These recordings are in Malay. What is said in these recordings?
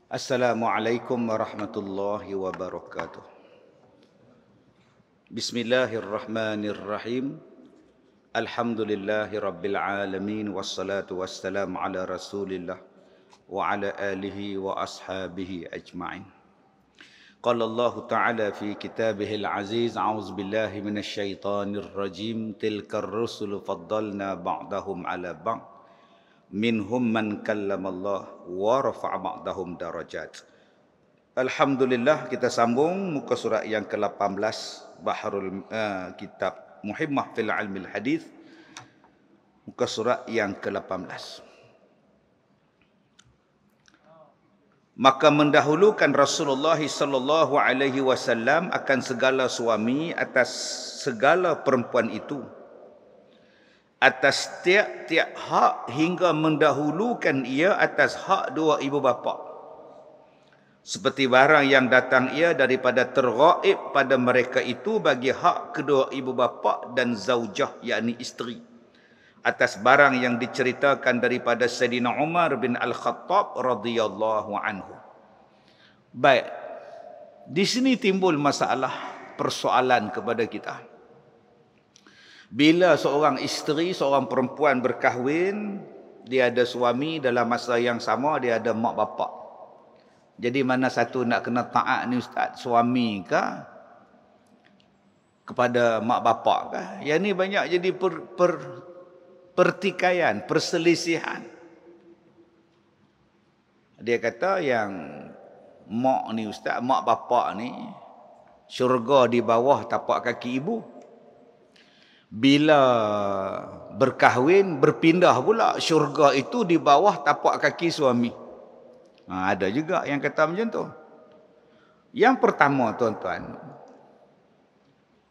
Assalamualaikum warahmatullahi wabarakatuh. Bismillahirrahmanirrahim. Alhamdulillahi rabbil alamin. Wassalatu wassalamu ala rasulillah wa ala alihi wa ashabihi ajma'in. Qala Allah Ta'ala fi kitabihil aziz. A'udzu billahi minasy syaithanir rajim. Tilkar rusulu faddalna ba'dahum ala ba'd. Minhum man kallamallah wa rafa'a ba'dahum darajat. Alhamdulillah, kita sambung muka surat yang ke-18 Bahrul kitab Muhimmah fil Ilmil Hadis, muka surat yang ke-18. Maka mendahulukan Rasulullah sallallahu alaihi wasallam akan segala suami atas segala perempuan itu, atas tiap-tiap hak, hingga mendahulukan ia atas hak dua ibu bapa, seperti barang yang datang ia daripada terghaib pada mereka itu bagi hak kedua ibu bapa dan zaujah, yakni isteri, atas barang yang diceritakan daripada Sayyidina Umar bin Al-Khattab radhiyallahu anhu. Baik, di sini timbul masalah, persoalan kepada kita. Bila seorang isteri, seorang perempuan berkahwin, dia ada suami, dalam masa yang sama dia ada mak bapak. Jadi mana satu nak kena taat ni ustaz? Suami kah kepada mak bapak kah? Yang ni banyak jadi pertikaian, perselisihan. Dia kata yang mak ni ustaz, mak bapak ni syurga di bawah tapak kaki ibu. Bila berkahwin, berpindah pula, syurga itu di bawah tapak kaki suami. Ada juga yang kata macam tu. Yang pertama tuan-tuan,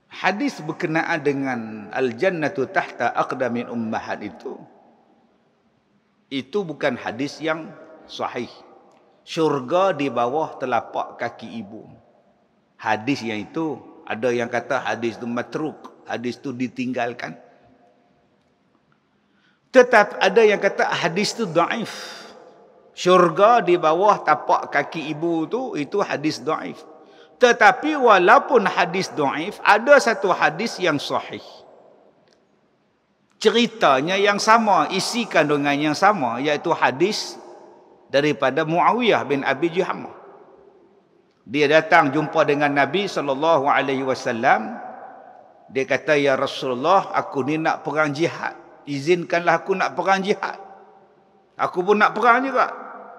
hadis berkenaan dengan al-jannatu tahta aqdamin ummahat itu bukan hadis yang sahih. Syurga di bawah telapak kaki ibu. Hadis yang itu, ada yang kata hadis itu matruk, hadis itu ditinggalkan. Tetap ada yang kata hadis itu dhaif. Syurga di bawah tapak kaki ibu itu hadis dhaif. Tetapi walaupun hadis dhaif, ada satu hadis yang sahih. Ceritanya yang sama, isi kandungan yang sama, iaitu hadis daripada Muawiyah bin Abi Juhamah. Dia datang jumpa dengan Nabi SAW. Dia kata, ya Rasulullah, aku ni nak perang jihad. Izinkanlah aku nak perang jihad. Aku pun nak perang juga.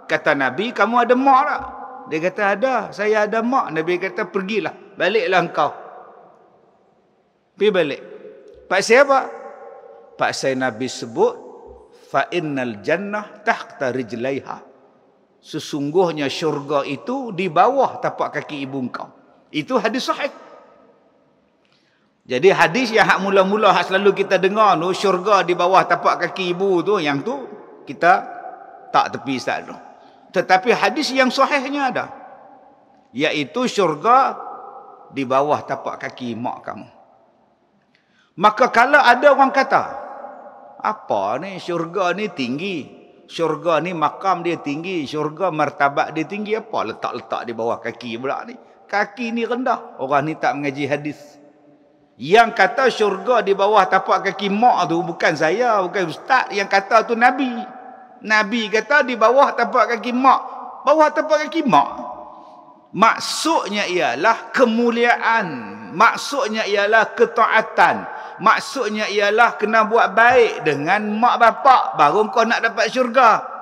Kata Nabi, kamu ada mak tak? Dia kata, ada. Saya ada mak. Nabi kata, pergilah. Baliklah engkau. Pergi balik. Pak siapa? Pak saya Nabi sebut, fa innal jannah tahta rijlaiha. Sesungguhnya syurga itu di bawah tapak kaki ibu engkau. Itu hadis sahih. Jadi hadis yang hak mula-mula hak selalu kita dengar tu, syurga di bawah tapak kaki ibu tu, yang tu kita tak tepi ustaz tu. Tetapi hadis yang sahihnya ada, iaitu syurga di bawah tapak kaki mak kamu. Maka kalau ada orang kata, apa ni syurga ni tinggi, syurga ni makam dia tinggi, syurga martabat dia tinggi, apa letak-letak di bawah kaki pula ni? Kaki ni rendah. Orang ni tak mengaji hadis. Yang kata syurga di bawah tapak kaki mak tu bukan saya, bukan ustaz. Yang kata tu Nabi. Nabi kata di bawah tapak kaki mak. Bawah tapak kaki mak, maksudnya ialah kemuliaan, maksudnya ialah ketaatan, maksudnya ialah kena buat baik dengan mak bapak, baru kau nak dapat syurga.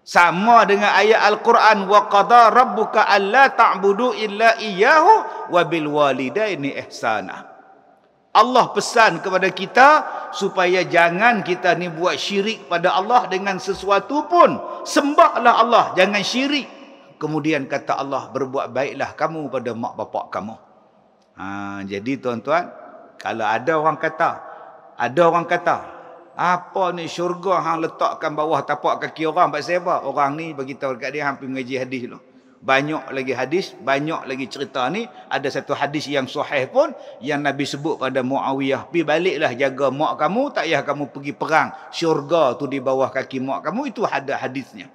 Sama dengan ayat Al-Quran, wa qada rabbuka alla ta'budu illa iyyahu wa bil walidaini ihsana. Allah pesan kepada kita supaya jangan kita ni buat syirik pada Allah dengan sesuatu pun. Sembahlah Allah, jangan syirik. Kemudian kata Allah, berbuat baiklah kamu pada mak bapak kamu. Jadi tuan-tuan, kalau ada orang kata, apa ni syurga hang letakkan bawah tapak kaki orang, pasal apa? Orang ni bagi tahu dekat dia hampir mengaji hadis dulu. Banyak lagi hadis, banyak lagi cerita ni. Ada satu hadis yang sahih pun yang Nabi sebut pada Muawiyah, pergi baliklah jaga mak kamu, tak payah kamu pergi perang. Syurga tu di bawah kaki mak kamu, itu ada hadisnya.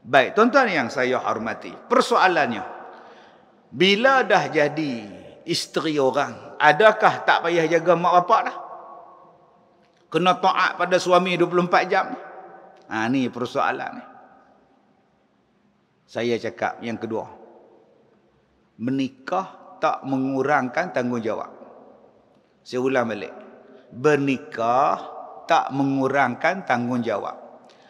Baik, tuan-tuan yang saya hormati. Persoalannya, bila dah jadi isteri orang, adakah tak payah jaga mak bapak dah? Kena taat pada suami 24 jam. Ni persoalan ni. Saya cakap yang kedua. Menikah tak mengurangkan tanggungjawab. Saya ulang balik. Bernikah tak mengurangkan tanggungjawab.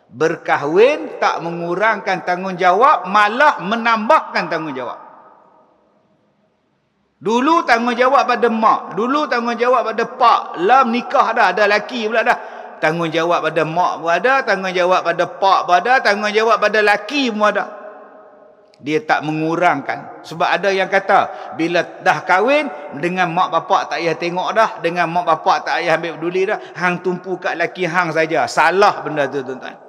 Berkahwin tak mengurangkan tanggungjawab, malah menambahkan tanggungjawab. Dulu tanggungjawab pada mak, dulu tanggungjawab pada pak, lah nikah dah, ada laki pula dah. Tanggungjawab pada mak pun ada, tanggungjawab pada pak pun ada, tanggungjawab pada laki pun ada. Dia tak mengurangkan. Sebab ada yang kata, bila dah kahwin, dengan mak bapak tak payah tengok dah, dengan mak bapak tak payah ambil peduli dah, hang tumpu kat laki hang saja. Salah benda tu, tuan-tuan.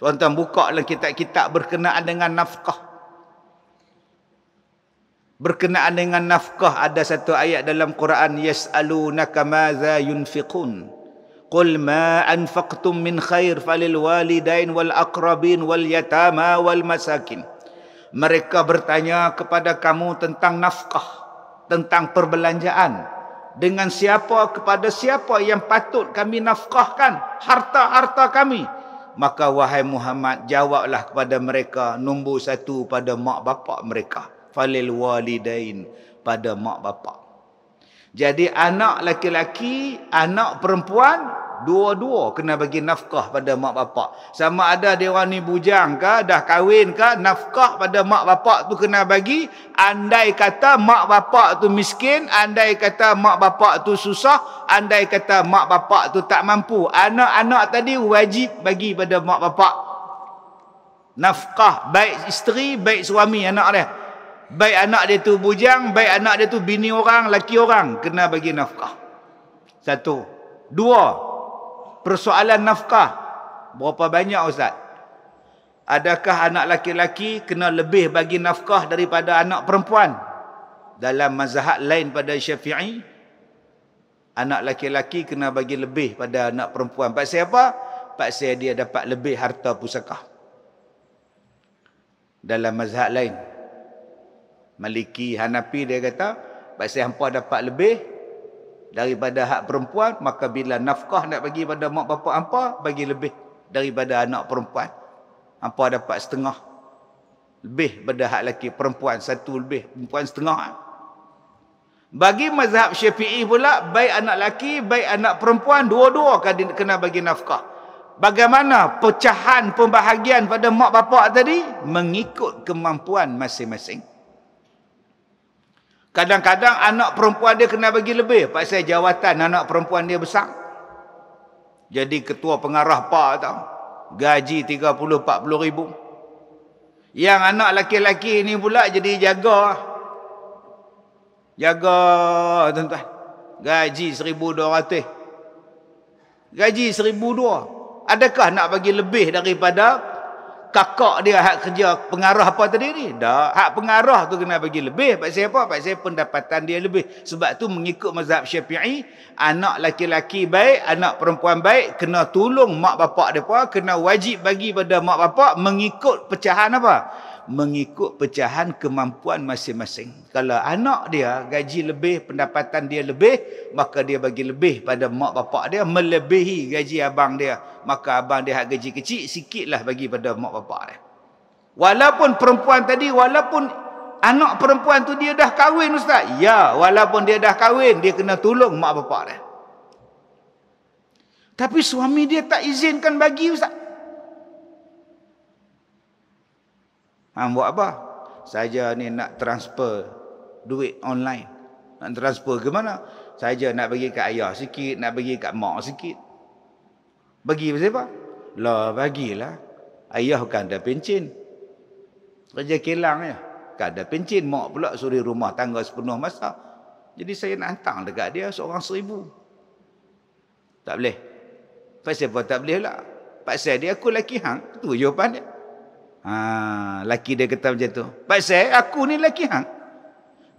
Tuan-tuan buka dalam kitab-kitab berkenaan dengan nafkah. Berkenaan dengan nafkah, ada satu ayat dalam Quran, yas'alunaka madza yunfiqun qul ma anfaqtum min khair falil walidain wal aqrabin wal yatama wal masakin. Mereka bertanya kepada kamu tentang nafkah, tentang perbelanjaan. Dengan siapa, kepada siapa yang patut kami nafkahkan harta-harta kami? Maka wahai Muhammad, jawablah kepada mereka, nombor satu pada mak bapak mereka. Falil walidain, pada mak bapak. Jadi anak laki-laki, anak perempuan, dua-dua kena bagi nafkah pada mak bapak. Sama ada dia orang ni bujang ke, dah kahwin ke, nafkah pada mak bapak tu kena bagi. Andai kata mak bapak tu miskin, andai kata mak bapak tu susah, andai kata mak bapak tu tak mampu, anak-anak tadi wajib bagi pada mak bapak nafkah, baik isteri, baik suami anak dia. Baik anak dia tu bujang, baik anak dia tu bini orang, laki orang, kena bagi nafkah. Satu. Dua, persoalan nafkah. Berapa banyak Ustaz? Adakah anak laki-laki kena lebih bagi nafkah daripada anak perempuan? Dalam mazhab lain pada Syafi'i, anak laki-laki kena bagi lebih pada anak perempuan. Pasal apa? Pasal dia dapat lebih harta pusaka. Dalam mazhab lain, Maliki, Hanafi, dia kata pasal hampa dapat lebih daripada hak perempuan, maka bila nafkah nak bagi pada mak bapak hampa, bagi lebih daripada anak perempuan. Hampa dapat setengah lebih pada hak laki, perempuan satu lebih, perempuan setengah. Bagi mazhab Syafi'i pula, baik anak laki, baik anak perempuan, dua-dua kena bagi nafkah. Bagaimana pecahan pembahagian pada mak bapak tadi? Mengikut kemampuan masing-masing. Kadang-kadang anak perempuan dia kena bagi lebih, pasal jawatan anak perempuan dia besar. Jadi ketua pengarah PA tau, gaji 30-40 ribu. Yang anak laki-laki ni pula jadi jaga, tuan-tuan, gaji 1,200, gaji 1,200. Adakah nak bagi lebih daripada kakak dia hak kerja pengarah apa tadi ni? Dah, hak pengarah tu kena bagi lebih. Pasal apa? Pasal pendapatan dia lebih. Sebab tu mengikut mazhab Syafi'i, anak laki-laki baik, anak perempuan baik, kena tolong mak bapak depa, kena wajib bagi pada mak bapak mengikut pecahan apa? Mengikut pecahan kemampuan masing-masing. Kalau anak dia gaji lebih, pendapatan dia lebih, maka dia bagi lebih pada mak bapak dia, melebihi gaji abang dia. Maka abang dia hak gaji kecil, sikitlah bagi pada mak bapak dia. Walaupun perempuan tadi, walaupun anak perempuan tu dia dah kahwin Ustaz. Ya, walaupun dia dah kahwin, dia kena tolong mak bapak dia. Tapi suami dia tak izinkan bagi Ustaz. Buat apa? Saja ni nak transfer duit online. Nak transfer ke mana? Saja nak bagi kat ayah sikit, nak bagi kat mak sikit. Bagi pasal apa? Lah bagilah. Ayah kan ada pencen. Kerja kilang je. Kan ada pencen. Mak pula suri rumah tangga sepenuh masa. Jadi saya nak hantar dekat dia seorang 1,000. Tak boleh. Pasal apa tak boleh lah? Pasal dia aku laki hang. Tu jawapan dia. Laki dia kata macam tu. Pasal aku ni laki hang.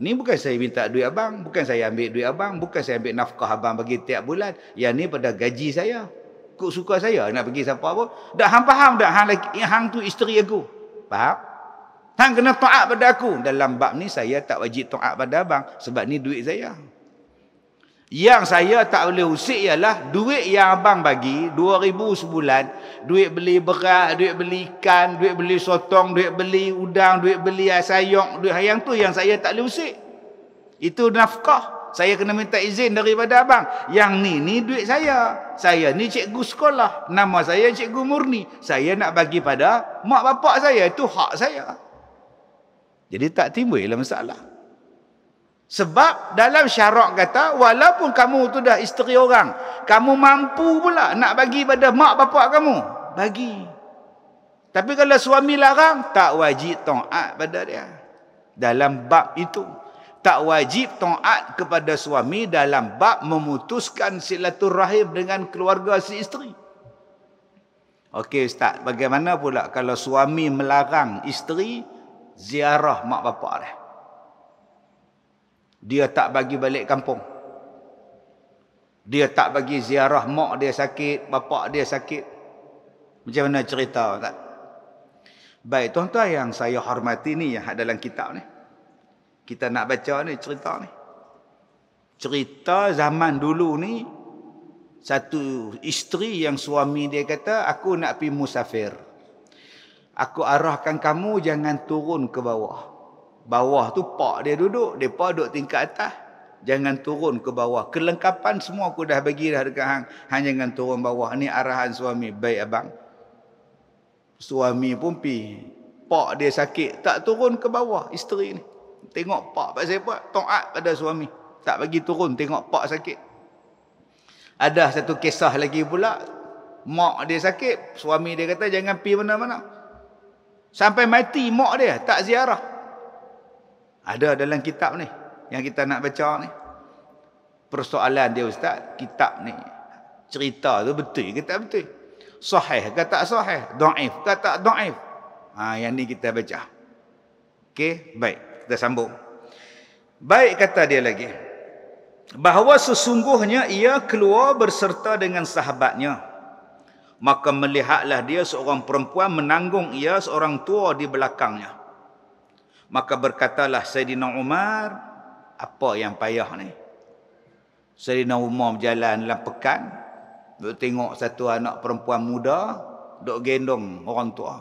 Ni bukan saya minta duit abang, bukan saya ambil duit abang, bukan saya ambil nafkah abang bagi tiap bulan. Yang ni pada gaji saya. ikut suka saya nak pergi siapa pun. Dak hang faham dak hang tu isteri aku. Faham? Hang kena taat pada aku. Dalam bab ni saya tak wajib taat pada abang sebab ni duit saya. Yang saya tak boleh usik ialah duit yang abang bagi 2,000 sebulan, duit beli beras, duit beli ikan, duit beli sotong, duit beli udang, duit beli sayok, duit yang tu yang saya tak boleh usik. Itu nafkah. Saya kena minta izin daripada abang. Yang ni duit saya. Saya ni cikgu sekolah. Nama saya Cikgu Murni. Saya nak bagi pada mak bapak saya. Itu hak saya. Jadi tak timbullah masalah. Sebab dalam syarak kata, walaupun kamu tu dah isteri orang, kamu mampu pula nak bagi pada mak bapak kamu, bagi. Tapi kalau suami larang, tak wajib taat pada dia. Dalam bab itu, tak wajib taat kepada suami dalam bab memutuskan silaturahim dengan keluarga si isteri. Okey Ustaz, bagaimana pula kalau suami melarang isteri ziarah mak bapak dia? Dia tak bagi balik kampung. Dia tak bagi ziarah mak dia sakit, bapak dia sakit. Macam mana cerita tak? Baik, tuan-tuan yang saya hormati ni yang dalam kitab ni. Kita nak baca ni cerita ni. Cerita zaman dulu ni, satu isteri yang suami dia kata, aku nak pergi musafir. Aku arahkan kamu jangan turun ke bawah. Bawah tu pak dia duduk, depa duduk tingkat atas. Jangan turun ke bawah. Kelengkapan semua aku dah bagi dah dekat hang. Hang jangan turun bawah. Ni arahan suami. Baik abang. Suami pun pi. Pak dia sakit, tak turun ke bawah isteri ni. Tengok pak pasal apa? Taat pada suami. Tak bagi turun tengok pak sakit. Ada satu kisah lagi pula. Mak dia sakit, suami dia kata jangan pi mana-mana. Sampai mati mak dia tak ziarah. Ada dalam kitab ni yang kita nak baca ni. Persoalan dia ustaz, kitab ni cerita tu betul ke tak betul? Sahih ke tak sahih? Dhaif ke tak dhaif? Yang ni kita baca. Okey, baik, kita sambung. Baik, kata dia lagi. Bahawa sesungguhnya ia keluar berserta dengan sahabatnya. Maka melihatlah dia seorang perempuan menanggung ia seorang tua di belakangnya. Maka berkatalah Sayyidina Umar, apa yang payah ni? Sayyidina Umar berjalan dalam pekan, duk tengok satu anak perempuan muda, duk gendong orang tua.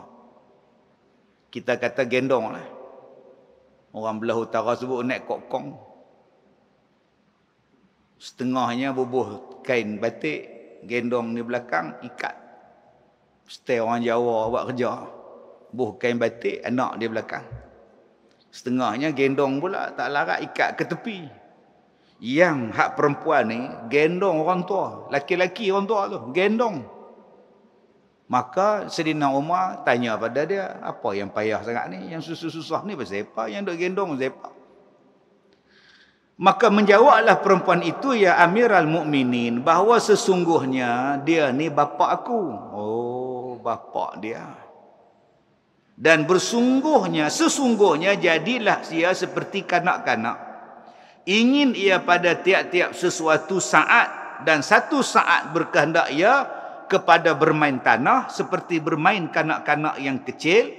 Kita kata gendong lah. Orang belah utara sebut naik kokong. Setengahnya bubuh kain batik, gendong di belakang, ikat. Setel orang Jawa buat kerja. Bubuh kain batik, anak di belakang. Setengahnya gendong pula, tak larat ikat ke tepi. Yang hak perempuan ni, gendong orang tua. Laki-laki orang tua tu, gendong. Maka Sayyidina Umar tanya pada dia, apa yang payah sangat ni? Yang susah-susah ni pasal apa? Yang duk gendong pasal apa? Maka menjawablah perempuan itu, ya Amirul Mukminin, bahawa sesungguhnya dia ni bapa aku. Oh, bapa dia. Dan sesungguhnya jadilah ia seperti kanak-kanak. Ingin ia pada tiap-tiap sesuatu saat, dan satu saat berkehendak ia kepada bermain tanah, seperti bermain kanak-kanak yang kecil.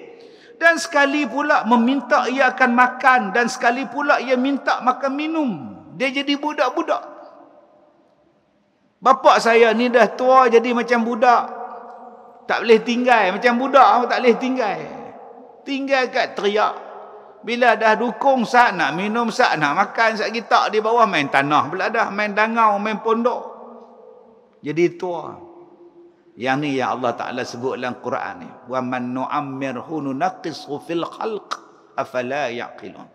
Dan sekali pula meminta ia akan makan, dan sekali pula ia minta makan minum. Dia jadi budak-budak. Bapa saya ni dah tua jadi macam budak. Tak boleh tinggal, macam budak tak boleh tinggal. Tinggal kat teriak. Bila dah dukung sat nak minum, sat nak makan, sat kita di bawah main tanah pula dah, main dangau, main pondok. Jadi tua. Yang ni yang Allah Ta'ala sebut dalam Quran ni. Wa man nu'ammirhu nunaqishu fil khalq afala yaqilun.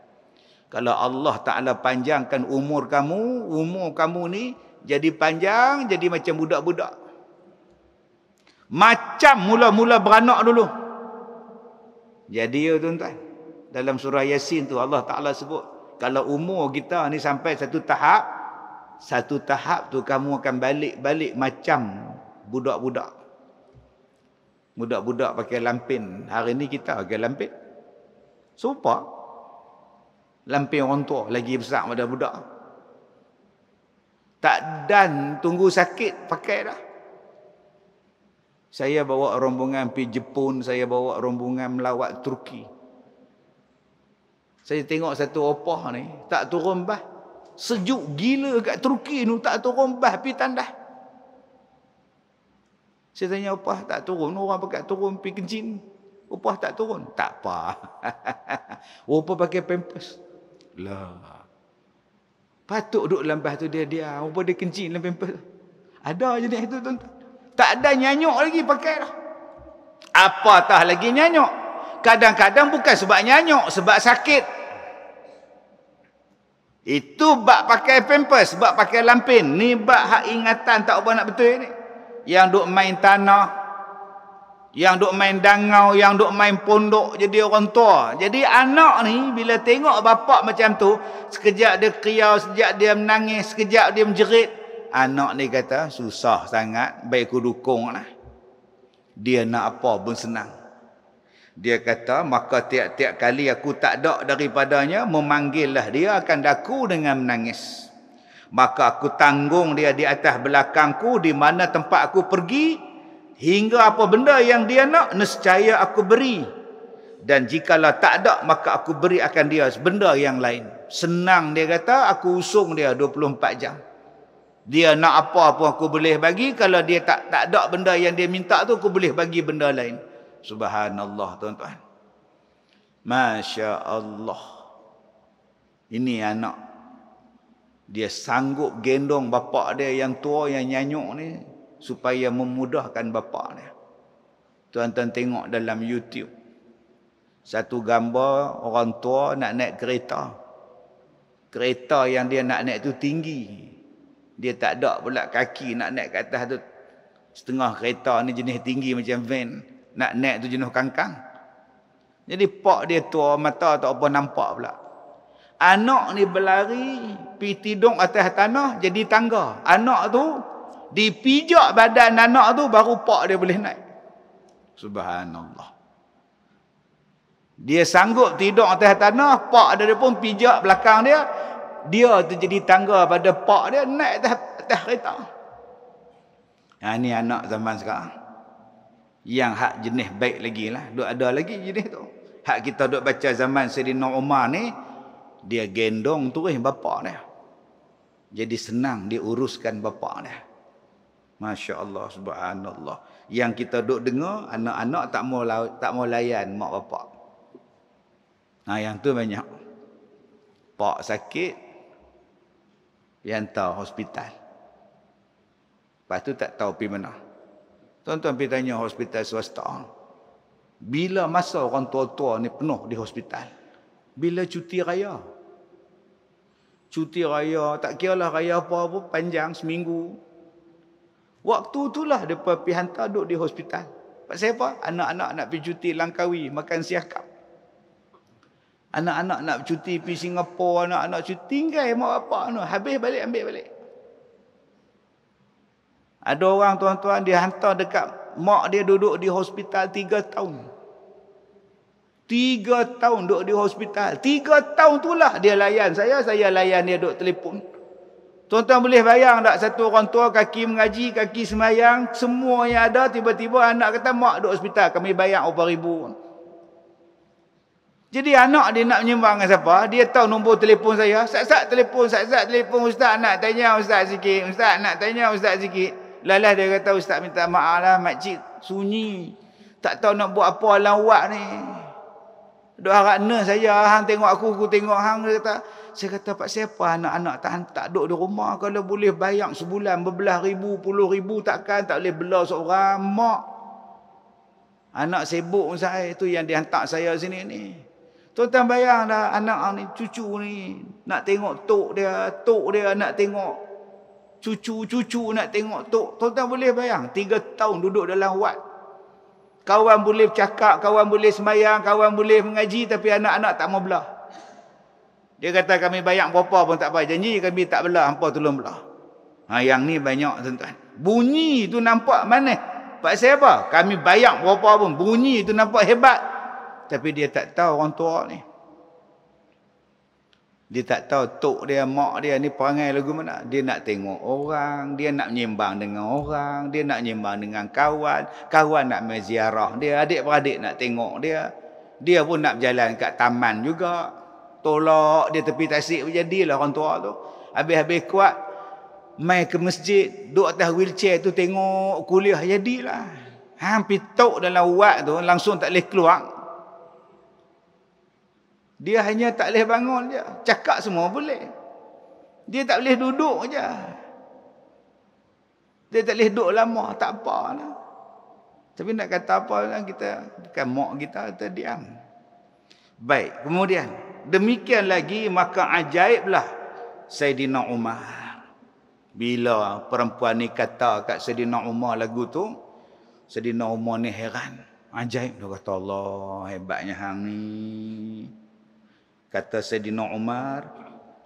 Kalau Allah Ta'ala panjangkan umur kamu ni jadi panjang, jadi macam budak-budak. Macam mula-mula beranak dulu. Jadi ya tuan-tuan, dalam surah Yasin tu Allah Ta'ala sebut, kalau umur kita ni sampai satu tahap tu kamu akan balik macam budak-budak. Budak-budak pakai lampin. Hari ni kita pakai lampin. Serupa. Lampin orang tua lagi besar pada budak. Tak dan tunggu sakit pakai dah. Saya bawa rombongan pergi Jepun, saya bawa rombongan melawat Turki. Saya tengok satu opah ni, tak turun bah. Sejuk gila kat Turki ni, tak turun bah pergi tandas. Saya tanya opah tak turun, orang pakai turun pergi kencing. Opah tak turun. Tak apa. Opah pakai pampers. Lah. Patut duduk dalam bas tu dia. Opah dia kencing dalam pampers. Ada jenis itu tuan-tuan. Tak ada nyanyuk lagi pakai dah. Apatah lagi nyanyuk. Kadang-kadang bukan sebab nyanyuk, sebab sakit. Itu bak pakai pampers, bak pakai lampin. Ni bak hak ingatan tak apa nak betul ni. Yang duk main tanah, yang duk main dangau, yang duk main pondok jadi orang tua. Jadi anak ni bila tengok bapak macam tu, sekejap dia kriau, sekejap dia menangis, sekejap dia menjerit. Anak ni kata, susah sangat, baik aku dukung lah. Dia nak apa pun senang. Dia kata, maka tiap-tiap kali aku tak ada daripadanya, memanggillah dia akan daku dengan menangis. Maka aku tanggung dia di atas belakangku, di mana tempat aku pergi, hingga apa benda yang dia nak, nescaya aku beri. Dan jikalau tak ada, maka aku beri akan dia benda yang lain. Senang dia kata, aku usung dia 24 jam. Dia nak apa pun aku boleh bagi. Kalau dia tak ada benda yang dia minta tu, aku boleh bagi benda lain. Subhanallah tuan-tuan. Masya Allah. Ini anak. Dia sanggup gendong bapak dia yang tua, yang nyanyuk ni, supaya memudahkan bapak dia. Tuan-tuan tengok dalam YouTube. Satu gambar orang tua nak naik kereta. Kereta yang dia nak naik tu tinggi. Dia tak ada pula kaki nak naik ke atas tu. Setengah kereta ni jenis tinggi macam van. Nak naik tu jenis kangkang. Jadi pak dia tua, mata tak apa nampak pula. Anak ni berlari, pergi tidur atas tanah, jadi tangga. Anak tu, dipijak badan anak tu, baru pak dia boleh naik. Subhanallah. Dia sanggup tidur atas tanah, pak dia pun pijak belakang dia. Dia tu jadi tangga pada pak dia, naik atas kereta. Ini anak zaman sekarang. Yang hak jenis baik lagi lah. Duk ada lagi jenis tu. Hak kita duk baca zaman Sayyidina Umar ni, dia gendong terus bapak dia. Jadi senang dia uruskan bapak dia. Masya Allah, subhanallah. Yang kita duk dengar, anak-anak tak mau layan mak bapak. Nah, yang tu banyak. Pak sakit, dia hantar hospital. Lepas tu tak tahu pergi mana. Tuan-tuan pergi tanya hospital swasta. Bila masa orang tua-tua ni penuh di hospital? Bila cuti raya. Cuti raya, tak kira lah raya apa pun, panjang, seminggu. Waktu itulah mereka pergi hantar duduk di hospital. Pasal apa? Anak-anak nak pergi cuti Langkawi, makan siakap. Anak-anak nak cuti pergi Singapura, anak-anak cuti, tinggal mak bapak tu. Habis balik, ambil balik. Ada orang tuan-tuan dia hantar dekat mak dia duduk di hospital 3 tahun. 3 tahun duduk di hospital. 3 tahun itulah dia layan saya layan dia duduk telefon. Tuan-tuan boleh bayang tak satu orang tua kaki mengaji, kaki semayang, semua yang ada tiba-tiba anak kata mak duduk hospital, kami bayar berapa ribu. Jadi anak dia nak menyembang dengan siapa? Dia tahu nombor telefon saya. Sat-sat telefon ustaz nak tanya ustaz sikit. Ustaz nak tanya ustaz sikit. Lalah dia kata ustaz minta maaf lah makcik sunyi. Tak tahu nak buat apa lawak ni. Duk harap nurse saya, hang tengok aku tengok hang. Saya kata pak siapa anak-anak tak duduk di rumah, kalau boleh bayar sebulan berbelas ribu, puluh ribu takkan tak boleh bela seorang mak. Anak sibuk saya tu yang dihantar saya sini ni. Tuan-tuan bayang dah anak ni, cucu ni nak tengok tok dia nak tengok cucu nak tengok tok. Tuan-tuan boleh bayang 3 tahun duduk dalam wad. Kawan boleh bercakap, kawan boleh semayang, kawan boleh mengaji, tapi anak-anak tak mau belah. Dia kata kami bayar berapa pun tak apa. Janji kami tak belah, hampa tolong belah. Yang ni banyak tuan-tuan. Bunyi tu nampak mana? Pak saya apa? Kami bayar berapa pun. Bunyi tu nampak hebat. Tapi dia tak tahu orang tua ni. Dia tak tahu tok dia, mak dia ni perangai lagu mana. Dia nak tengok orang, dia nak menyembang dengan orang, dia nak menyembang dengan kawan, kawan nak main ziarah dia, adik-beradik nak tengok dia. Dia pun nak berjalan kat taman juga. Tolak dia tepi tasik, jadilah orang tua tu. Habis-habis kuat, mai ke masjid, duduk atas wheelchair tu tengok kuliah, jadilah. Hampir tok dalam wad tu, langsung tak boleh keluar. Dia hanya tak boleh bangun je. Cakap semua boleh. Dia tak boleh duduk je. Dia tak boleh duduk lama. Tak apa lah. Tapi nak kata apa lah kita. Bukan mak kita diam. Baik. Kemudian. Demikian lagi maka ajaiblah Sayyidina Umar. Bila perempuan ni kata kat Sayyidina Umar lagu tu. Sayyidina Umar ni heran. Ajaib. Dia kata Allah hebatnya hang ni. Kata Sayyidina Umar,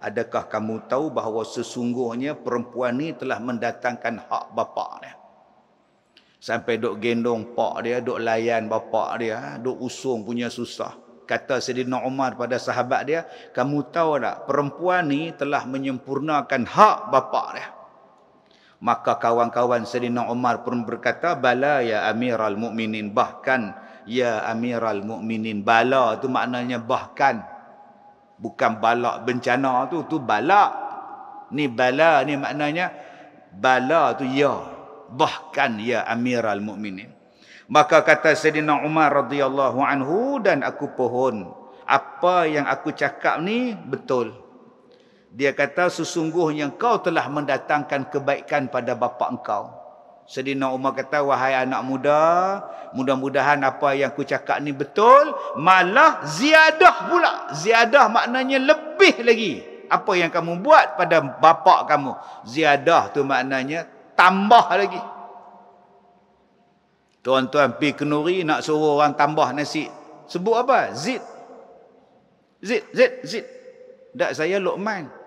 adakah kamu tahu bahawa sesungguhnya perempuan ni telah mendatangkan hak bapa dia. Sampai duk gendong pak dia, duk layan bapa dia, duk usung punya susah. Kata Sayyidina Umar pada sahabat dia, kamu tahu tak, perempuan ni telah menyempurnakan hak bapa dia. Maka kawan-kawan Sayyidina Umar pun berkata, bala ya Amiral Mukminin, bahkan ya Amiral Mukminin. Bala tu maknanya bahkan. Bukan balak bencana tu balak. Ni bala ni maknanya bala tu ya. Bahkan ya Amiral Mukminin. Maka kata Sayyidina Umar radhiyallahu anhu, dan aku pohon apa yang aku cakap ni betul. Dia kata sesungguhnya engkau telah mendatangkan kebaikan pada bapa engkau. Sayyidina Umar kata, wahai anak muda, mudah-mudahan apa yang aku cakap ni betul, malah ziyadah pula. Ziyadah maknanya lebih lagi. Apa yang kamu buat pada bapa kamu. Ziyadah tu maknanya tambah lagi. Tuan-tuan pergi kenuri nak suruh orang tambah nasi. Sebut apa? Zid. Tak, saya Luqman.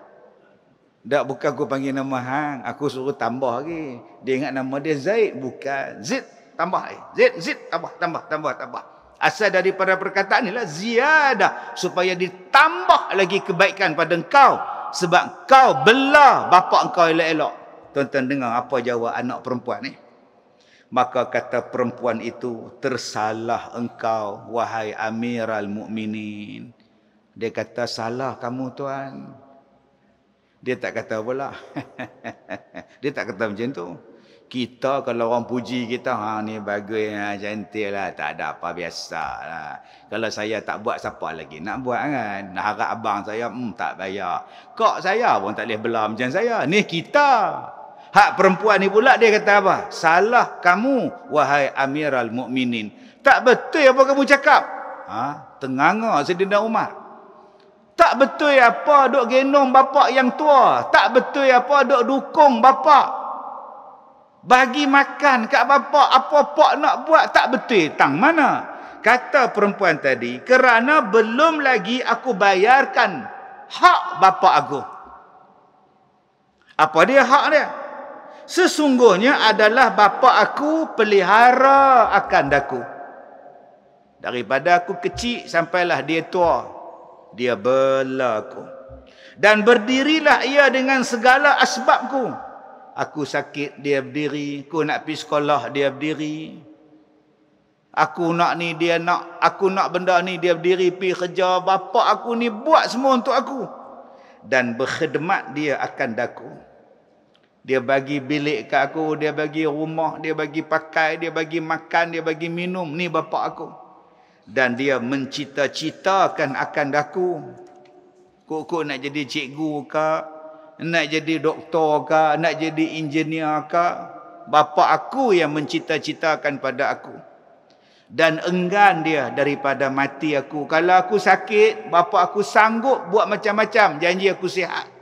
Tak, bukan aku panggil nama hang. Aku suruh tambah lagi. Dia ingat nama dia Zaid. Bukan. Zid. Tambah lagi. Zid. Tambah. Asal daripada perkataan inilah ziyadah. Supaya ditambah lagi kebaikan pada engkau. Sebab kau belah bapa engkau elok-elok. Tuan-tuan dengar apa jawab anak perempuan ni. Maka kata perempuan itu, tersalah engkau, wahai Amiral Mukminin. Dia kata, salah kamu tuan. Dia tak kata pula. Dia tak kata macam tu. Kita kalau orang puji kita, ni bagus, cantik lah. Tak ada apa, biasa lah. Kalau saya tak buat, siapa lagi nak buat kan? Nak harap abang saya, tak bayar. Kak saya pun tak boleh belah macam saya. Ni kita. Hak perempuan ni pula dia kata apa? Salah kamu, wahai Amiral Mukminin. Tak betul apa kamu cakap. Tenganga Sayyidina Umar. Tak betul apa duk gendong bapa yang tua. Tak betul apa duk dukung bapa. Bagi makan kat bapa. Apa pak nak buat tak betul. Tang mana? Kata perempuan tadi, kerana belum lagi aku bayarkan hak bapa aku. Apa dia hak dia? Sesungguhnya adalah bapa aku pelihara akan daku. Daripada aku kecil sampailah dia tua. Dia bela aku. Dan berdirilah ia dengan segala asbabku. Aku sakit, dia berdiri. Aku nak pergi sekolah, dia berdiri. Aku nak ni, dia nak. Aku nak benda ni, dia berdiri pergi kerja. Bapa aku ni buat semua untuk aku. Dan berkhidmat dia akan daku. Dia bagi bilik kat aku, dia bagi rumah, dia bagi pakai, dia bagi makan, dia bagi minum. Ni bapa aku. Dan dia mencita-citakan akan daku. Kok nak jadi cikgu ke, nak jadi doktor ke, nak jadi engineer ke. Bapa aku yang mencita-citakan pada aku. Dan enggan dia daripada mati aku. Kalau aku sakit, bapa aku sanggup buat macam-macam. Janji aku sihat.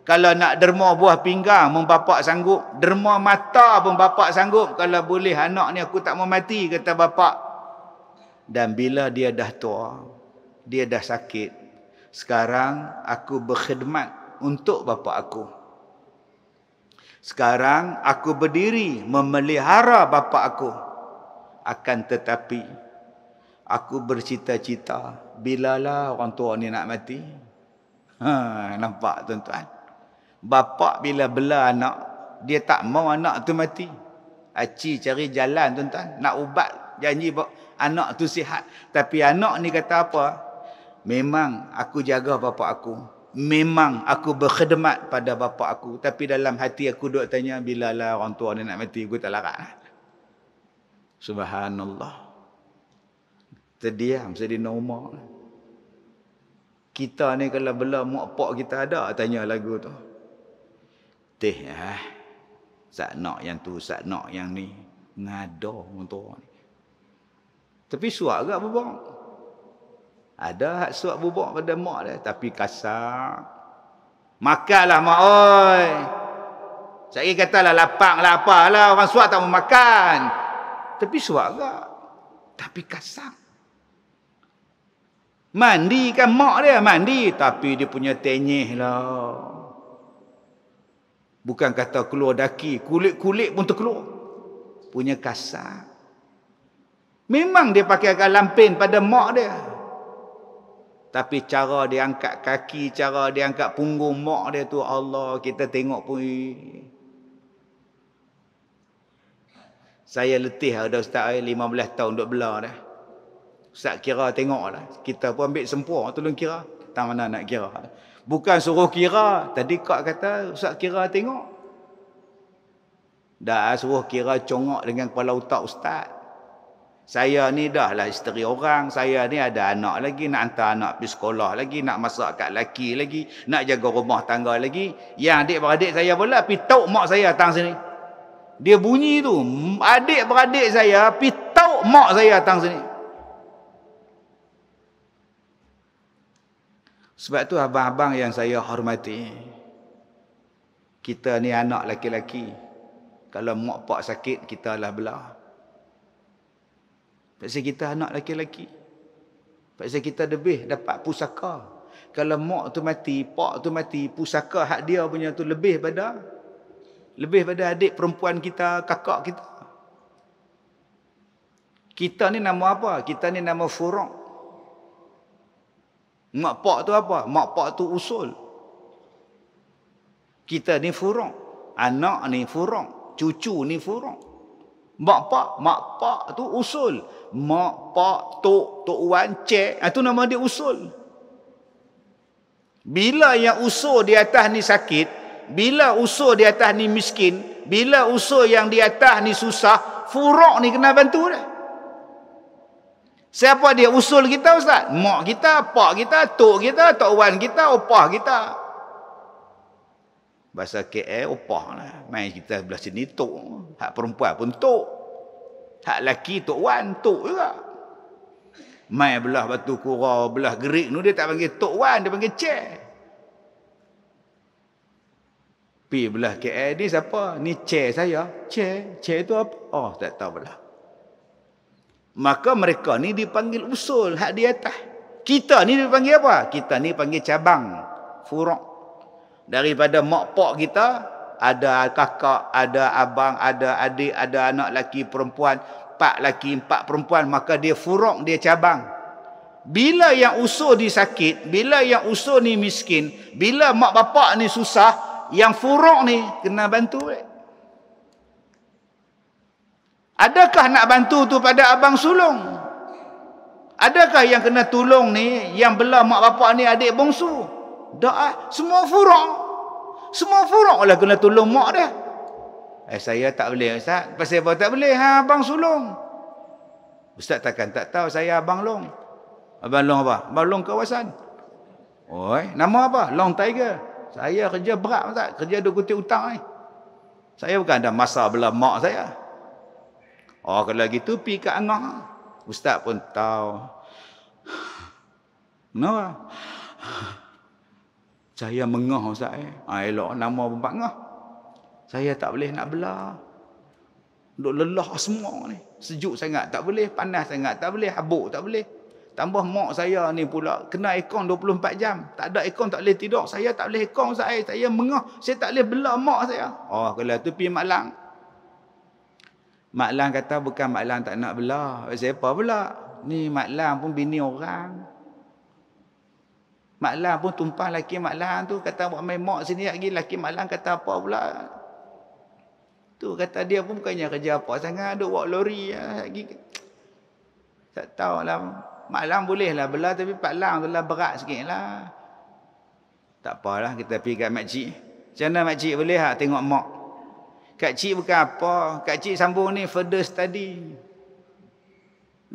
Kalau nak derma buah pinggang, bapak sanggup. Derma mata pun bapak sanggup. Kalau boleh anak ni aku tak mau mati, kata bapak. Dan bila dia dah tua, dia dah sakit, sekarang aku berkhidmat untuk bapa aku. Sekarang aku berdiri memelihara bapa aku. Akan tetapi aku bercita-cita, bilalah orang tua ni nak mati. Nampak tuan-tuan? Bapa bila bela anak, dia tak mau anak tu mati. Aci cari jalan tuan-tuan, nak ubat, janji anak tu sihat. Tapi anak ni kata apa? Memang aku jaga bapa aku. Memang aku berkhidmat pada bapa aku. Tapi dalam hati aku duk tanya, bilalah orang tua ni nak mati, aku tak larat. Subhanallah. Terdiam, sedih normal. Kita ni kalau bela mak pak kita ada, tanya lagu tu. Teh sak nak yang tu, sak nak yang ni. Ngada orang ni. Tapi suak agak bubak. Ada hak suak bubak pada mak dia, tapi kasar. Makanlah mak oi. Saya katalah lapang lah apalah, orang suak tak mau makan. Tapi suak agak. Tapi kasar. Mandi kan mak dia, mandi. Tapi dia punya tenyeh lah. Bukan kata keluar daki, kulit-kulit pun terkeluar. Punya kasar. Memang dia pakai agak lampin pada mak dia. Tapi cara dia angkat kaki, cara dia angkat punggung mak dia tu, Allah, kita tengok pun. Saya letih ada ustaz 15 tahun duk bela dah. Ustaz kira tengoklah. Kita pun ambil sempur tolong kira. Tak mana nak kira. Bukan suruh kira. Tadi kak kata ustaz kira tengok. Dah suruh kira congok dengan kepala otak ustaz. Saya ni dah lah isteri orang. Saya ni ada anak lagi. Nak hantar anak pergi sekolah lagi. Nak masak kat laki lagi. Nak jaga rumah tangga lagi. Yang adik-beradik saya pula pergi tauk mak saya datang sini. Dia bunyi tu. Adik-beradik saya pergi tauk mak saya datang sini. Sebab tu abang-abang yang saya hormati. Kita ni anak laki-laki. Kalau mak pak sakit, kita lah belah. Pasal kita anak laki-laki. Pasal kita lebih dapat pusaka. Kalau mak tu mati, pak tu mati, pusaka hak dia punya tu lebih pada adik perempuan kita, kakak kita. Kita ni nama apa? Kita ni nama furuk. Mak pak tu apa? Mak pak tu usul. Kita ni furuk. Anak ni furuk. Cucu ni furuk. Mak pak tu usul. Mak pak, tok wan, cik. Itu nama dia usul. Bila yang usul di atas ni sakit, bila usul di atas ni miskin, bila usul yang di atas ni susah, furuk ni kena bantu dah. Siapa dia usul kita ustaz? Mak kita, pak kita, tok kita, tok wan kita, opah kita. Bahasa KL opah lah. Main kita belah sini tok. Hak perempuan pun tok. Hak laki tok wan, tok juga. Main belah Batu Kura, belah Gerik ni dia tak panggil tok wan, dia panggil cik. Pi belah KL ni siapa? Ni cik saya. Cik tu apa? Oh, tak tahu belah. Maka mereka ni dipanggil usul hak di atas. Kita ni dipanggil apa? Kita ni panggil cabang, furuk. Daripada mak pak kita, ada kakak, ada abang, ada adik, ada anak laki perempuan, 4 laki, 4 perempuan, maka dia furuk, dia cabang. Bila yang usul ni sakit, bila yang usul ni miskin, bila mak bapak ni susah, yang furuk ni kena bantu. Adakah nak bantu tu pada abang sulung? Adakah yang kena tolong ni, yang belah mak bapak ni adik bongsu? Tak, semua furuk. Semua furuk lah kena tolong mak dia. Saya tak boleh ustaz. Pasal apa tak boleh? Abang sulung. Ustaz takkan tak tahu saya abang long. Abang long apa? Abang long kawasan. Oi, nama apa? Long Tiger. Saya kerja berat ustaz. Kerja 2 kutip hutang ni. Saya bukan ada masa belah mak saya. Oh, kalau gitu pergi ke Angah. Ustaz pun tahu. Kenapa? Saya mengah ustaz. Elok nama bapa ngah. Saya tak boleh nak belah. Duk lelah semua ni. Sejuk sangat tak boleh, panas sangat tak boleh, habuk tak boleh. Tambah mak saya ni pula kena aircon 24 jam. Tak ada aircon tak boleh tidur. Saya tak boleh aircon ustaz. Saya mengah. Saya tak boleh belah mak saya. Oh, kalau tu pergi Mak Lang. Mak Lang kata bukan Mak Lang tak nak belah. Siapa pula? Ni Mak Lang pun bini orang. Mak Lang pun tumpah laki Mak Lang tu, kata buat main mak sini lagi, laki Mak Lang kata apa pula. Tu kata dia pun bukannya kerja apa sangat, duk bawa lori lagi. Tak tahulah. Mak Lang boleh lah belah, tapi Pak Lang tu lah berat sikit lah. Tak apalah, kita pergi kat makcik. Macam mana makcik boleh tengok mak? Kak cik bukan apa, kak cik sambung ni further study.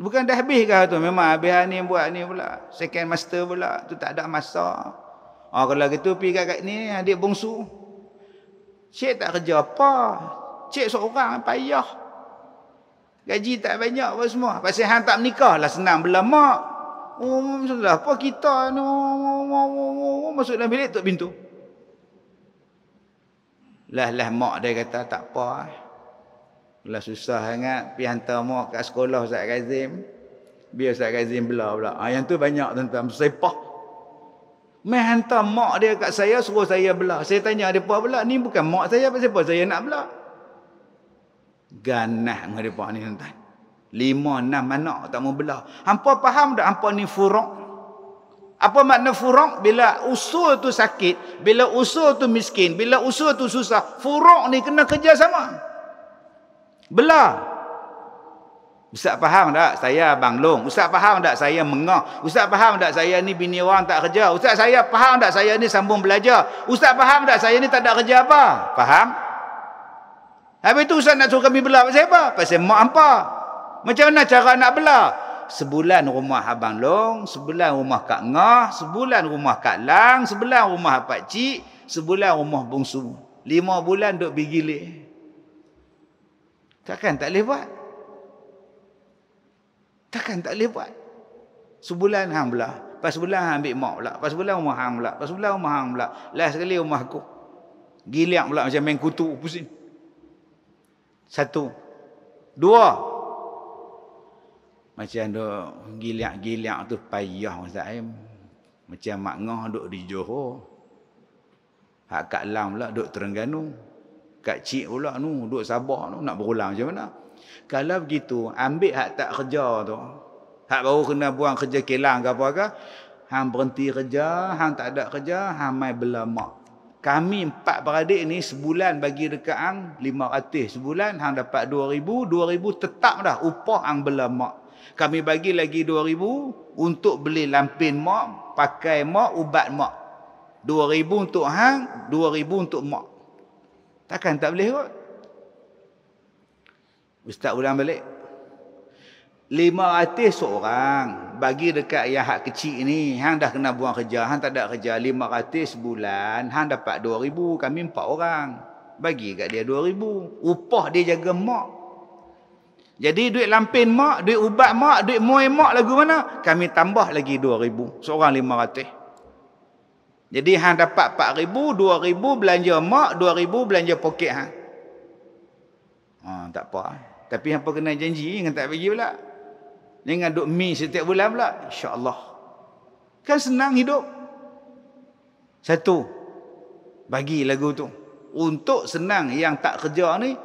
Bukan dah habis ke tu? Memang habis ni buat ni pula. Second master pula. Tu tak ada masa. Kalau gitu pergi kat ni adik bongsu. Cik tak kerja apa. Cik seorang payah. Gaji tak banyak apa semua. Pasal hang tak menikah lah senang belah mak. Maksudlah apa kita ni. Masuk dalam bilik tutup pintu. Lah mak dia kata tak apa. Lah susah sangat pergi hantar mak kat sekolah Ustaz Kazim. Biar Ustaz Kazim belah pula. Yang tu banyak tuan-tuan sepah. Mai hantar mak dia kat saya suruh saya belah. Saya tanya depa pula, ni bukan mak saya, pasal apa saya nak belah? Ganah dengan depa ni tuan-tuan. 5-6 anak tak mau belah. Hampa faham tak hampa ni furuk? Apa makna furuk? Bila usul tu sakit, bila usul tu miskin, bila usul tu susah, furuk ni kena kerjasama. Belah. Ustaz faham tak saya Abang Long? Ustaz faham tak saya Mengah? Ustaz faham tak saya ni bini orang tak kerja? Ustaz saya faham tak saya ni sambung belajar? Ustaz faham tak saya ni tak ada kerja apa? Faham? Habis tu Ustaz nak suruh kami belah pasal apa? Pasal mak hampa. Macam mana cara nak belah? Sebulan rumah Abang Long, sebulan rumah Kak Ngah, sebulan rumah Kak Lang, sebulan rumah Pak Cik, sebulan rumah bongsu. 5 bulan duk bergilir. Takkan tak boleh buat? Takkan tak boleh buat? Sebulan hang belah. Lepas sebulan hang ambil mak pula. Lepas sebulan rumah hang pula. Lepas sebulan rumah hang pula. Last sekali rumah aku. Giliak pula macam main kutu. Pusing. 1. 2. Macam duk giliak-giliak tu payah Ustaz Aim. Macam Mak Ngah duk di Johor. Hak Kak Lang pula duk Terengganu. Kak Cik pula nu duk Sabah tu nak berulang macam mana? Kalau begitu ambil hak tak kerja tu. Hak baru kena buang kerja kilang ke apa ke, hang berhenti kerja, hang tak ada kerja, hang mai belah mak. Kami 4 beradik ni sebulan bagi dekat hang 500 sebulan, hang dapat 2000 tetap dah upah hang belah mak. Kami bagi lagi 2000 untuk beli lampin mak, pakai mak, ubat mak. 2000 untuk hang, 2000 untuk mak. Takkan tak boleh kot? Ustaz ulang balik. 500 seorang bagi dekat yang hak kecil ni, hang dah kena buang kerja, hang tak ada kerja, 500 sebulan, hang dapat 2000, kami 4 orang. Bagi kat dia 2000. Upah dia jaga mak. Jadi duit lampin mak, duit ubat mak, duit muai mak lagu mana? Kami tambah lagi 2000. Seorang 500. Jadi hang dapat 4000, 2000 belanja mak, 2000 belanja poket hang. Tak apa. Tapi hangpa kena janji dengan tak bagi pula. Jangan duk mi setiap bulan pula. Insya-Allah. Kan senang hidup. 1. Bagi lagu tu. Untuk senang yang tak kerja ni,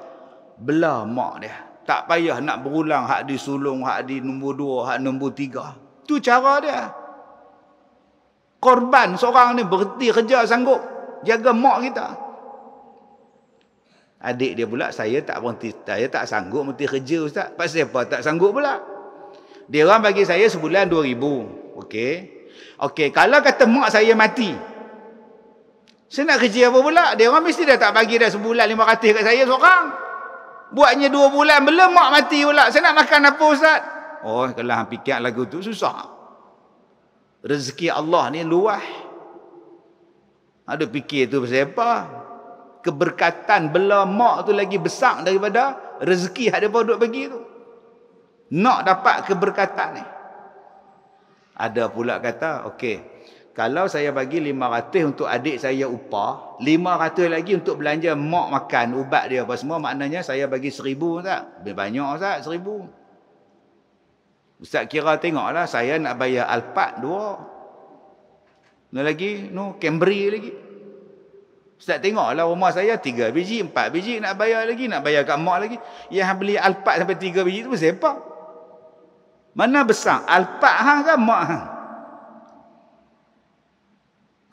belah mak dia. Tak payah nak berulang hak di sulung, hak di nombor 2, hak nombor 3. Tu cara dia. Korban seorang ni berhenti kerja sanggup jaga mak kita. Adik dia pula, saya tak berhenti, saya tak sanggup berhenti kerja Ustaz. Pasal apa tak sanggup pula? Dia orang bagi saya sebulan 2000. Okey. Okey, kalau kata mak saya mati, saya nak kerja apa pula? Dia orang mesti dah tak bagi dah sebulan 500 kat saya seorang. Buatnya 2 bulan belum mak mati pula. Saya nak makan apa Ustaz? Oh, kalau hang fikir lagu tu susah. Rezeki Allah ni luas. Ada fikir tu pasal apa? Keberkatan belah mak tu lagi besar daripada rezeki hak depa duk bagi tu. Nak dapat keberkatan ni. Ada pula kata, okey, kalau saya bagi 500 untuk adik saya upah, 500 lagi untuk belanja mak makan, ubat dia apa semua, maknanya saya bagi 1000 Ustaz. Lebih banyak Ustaz, 1000. Ustaz kira tengoklah, saya nak bayar Alphard 2. Lagi, Camry lagi. Ustaz tengoklah rumah saya 3 biji, 4 biji nak bayar lagi, nak bayar kat mak lagi. Yang beli Alphard sampai 3 biji tu pasal apa? Mana besar? Alphard hang ke mak hang?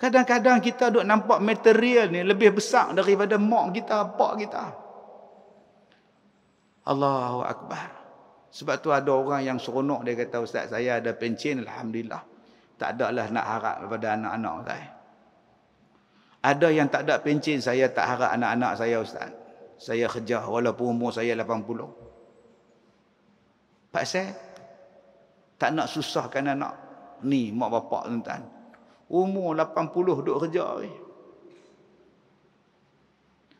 Kadang-kadang kita duk nampak material ni lebih besar daripada mak kita, pak kita. Allahu Akbar. Sebab tu ada orang yang seronok, dia kata, Ustaz, saya ada pencen, Alhamdulillah. Tak ada lah nak harap daripada anak-anak saya. Ada yang tak ada pencen, saya tak harap anak-anak saya, Ustaz. Saya kerja walaupun umur saya 80. Pasal tak nak susahkan anak. Ni mak bapak tuan-tuan. Umur 80 duk kerja.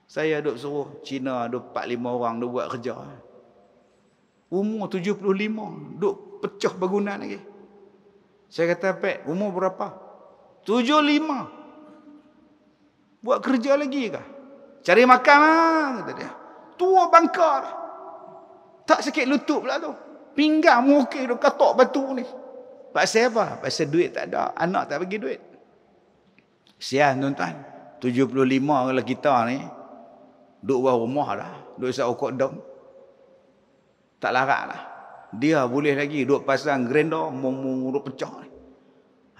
Saya duk suruh Cina duk 4-5 orang duk buat kerja. Umur 75 duk pecah bangunan lagi. Saya kata, Pak, umur berapa? 75. Buat kerja lagi kah? Cari makan lah, kata dia. Tua bangka dah. Tak sakit lutut pula tu. Pinggang mungkin duk katok batu ni. Pasal apa? Pasal duit tak ada. Anak tak bagi duit. Sian tuan-tuan. 75 kalau kita ni duk bawah rumah dah. Duk isap okok dom. Tak larat lah. Dia boleh lagi duk pasang grinder, duk pecah ni.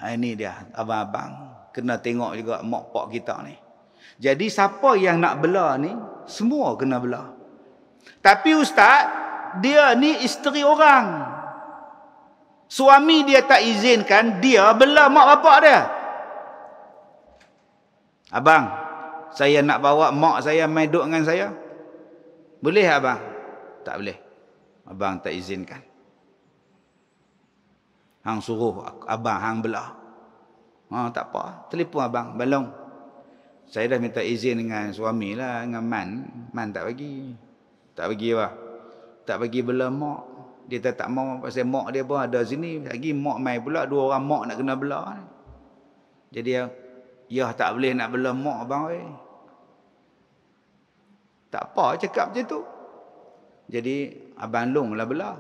Ini dia abang-abang. Kena tengok juga mak pak kita ni. Jadi siapa yang nak bela ni, semua kena bela. Tapi ustaz, dia ni isteri orang. Suami dia tak izinkan, dia bela mak bapak dia. Abang, saya nak bawa mak saya main duduk dengan saya. Boleh abang? Tak boleh. Abang tak izinkan. Hang suruh abang, hang bela. Tak apa. Telefon abang, balong. Saya dah minta izin dengan suami lah, dengan Man. Man tak bagi. Tak bagi apa? Tak bagi bela mak. Dia tak mau pasal mak dia pun ada sini. Lagi mak mai pula, 2 orang mak nak kena bela. Jadi ya tak boleh nak bela mak abang. Tak apa cakap macam tu. Jadi abang long lah bela.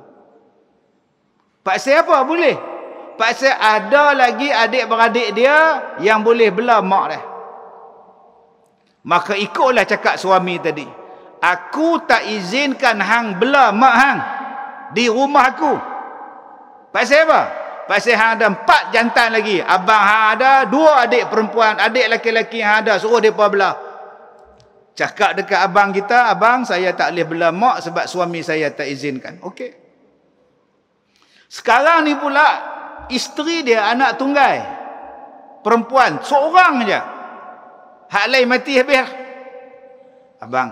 Pasal apa boleh? Pasal ada lagi adik-beradik dia yang boleh bela mak dia. Maka ikutlah cakap suami tadi. Aku tak izinkan hang bela mak hang di rumah aku. Pasal apa? Pasal hang ada 4 jantan lagi. Abang hang ada 2 adik perempuan, adik lelaki-lelaki yang ada, suruh depa bela. Cakap dekat abang kita, abang saya tak boleh bela mak sebab suami saya tak izinkan. Okey. Sekarang ni pula isteri dia anak tunggal. Perempuan seorang je. Hak lain mati habis. Abang,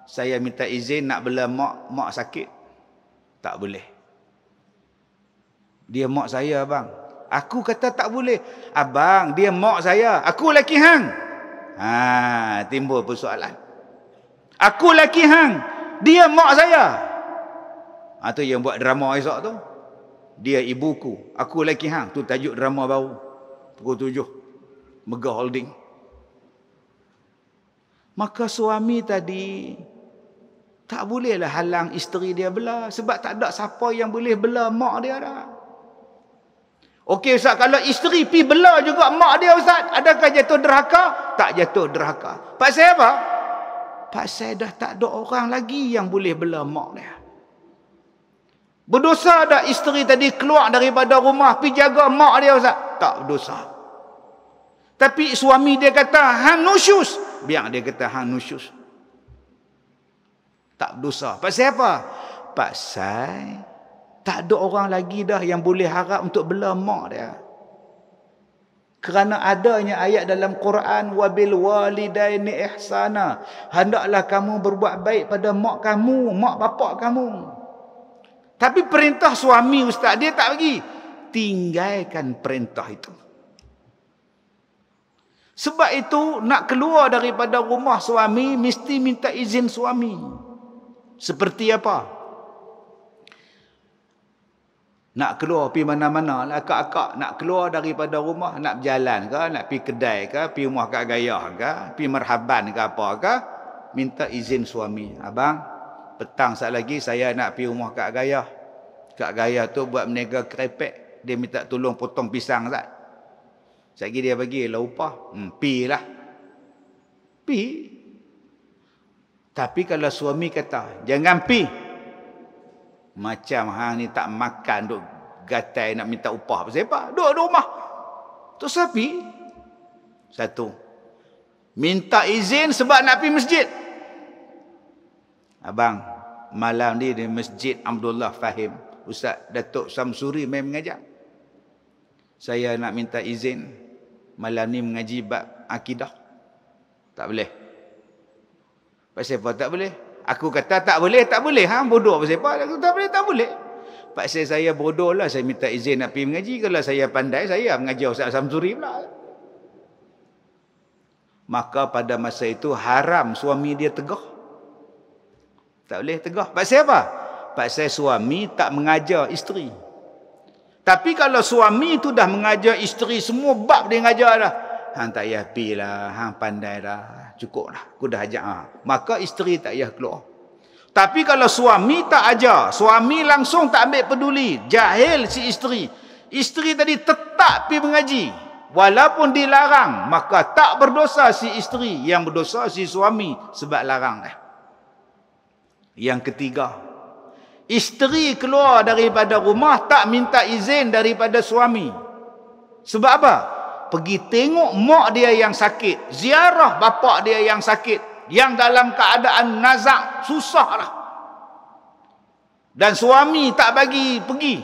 saya minta izin nak bela mak sakit. Tak boleh. Dia mak saya abang. Aku kata tak boleh. Abang, dia mak saya. Aku laki hang. Timbul persoalan. Aku laki hang. Dia mak saya. Tu yang buat drama esok tu. Dia ibuku. Aku laki hang. Tu tajuk drama baru. Pukul 7. Megah Holding. Maka suami tadi tak bolehlah halang isteri dia bela. Sebab tak ada siapa yang boleh bela mak dia dah. Okey Ustaz, kalau isteri pi bela juga mak dia Ustaz, adakah jatuh derhaka? Tak jatuh derhaka. Pasal apa? Pasal dah tak ada orang lagi yang boleh bela mak dia. Berdosa dah isteri tadi keluar daripada rumah pi jaga mak dia Ustaz? Tak berdosa. Tapi suami dia kata hang nusyus. Biar dia kata hang nusyus. Tak berdosa. Pasal apa? Pasal tak ada orang lagi dah yang boleh harap untuk bela mak dia. Kerana adanya ayat dalam Quran, wabil walidaini ihsana. Hendaklah kamu berbuat baik pada mak kamu, mak bapak kamu. Tapi perintah suami ustaz dia tak bagi. Tinggalkan perintah itu. Sebab itu nak keluar daripada rumah suami mesti minta izin suami. Seperti apa? Nak keluar pergi mana-mana lah akak-akak. Nak keluar daripada rumah, nak berjalan ke, nak pergi kedai ke, pergi rumah Kak Gayah ke, pergi marhaban ke apa ke, minta izin suami. Abang, petang saat lagi saya nak pergi rumah Kak Gayah. Kak Gayah tu buat meniaga kerepek. Dia minta tolong potong pisang tak? Sekali dia bagi lah upah. Pi lah. Pi. Tapi kalau suami kata, jangan pi. Macam hang ni tak makan, duk gatai nak minta upah. Pasal apa? Duk rumah. Tu sapi. Satu. Minta izin sebab nak pergi masjid. Abang, malam ni di Masjid Abdullah Fahim, Ustaz Datuk Samsuri main mengajar. Saya nak minta izin malam ni mengaji bab akidah. Tak boleh. Pasal apa tak boleh? Aku kata tak boleh, tak boleh. Bodoh pasal apa? Aku tak boleh, tak boleh. Pasal saya bodoh lah, saya minta izin nak pergi mengaji. Kalau saya pandai, saya mengajar Ustaz Samsuri pula. Maka pada masa itu haram suami dia tegah. Tak boleh tegah. Pasal apa? Pasal suami tak mengajar isteri. Tapi kalau suami tu dah mengajar isteri, semua bab dia mengajar dah. Hang tak payah pergi lah. Hang pandai dah. Cukup lah. Aku dah ajak. Maka isteri tak payah keluar. Tapi kalau suami tak ajar, suami langsung tak ambil peduli, jahil si isteri. Isteri tadi tetap pergi mengaji. Walaupun dilarang, maka tak berdosa si isteri. Yang berdosa si suami sebab larang. Yang ketiga, isteri keluar daripada rumah tak minta izin daripada suami. Sebab apa? Pergi tengok mak dia yang sakit, ziarah bapak dia yang sakit, yang dalam keadaan nazak, susah lah. Dan suami tak bagi pergi.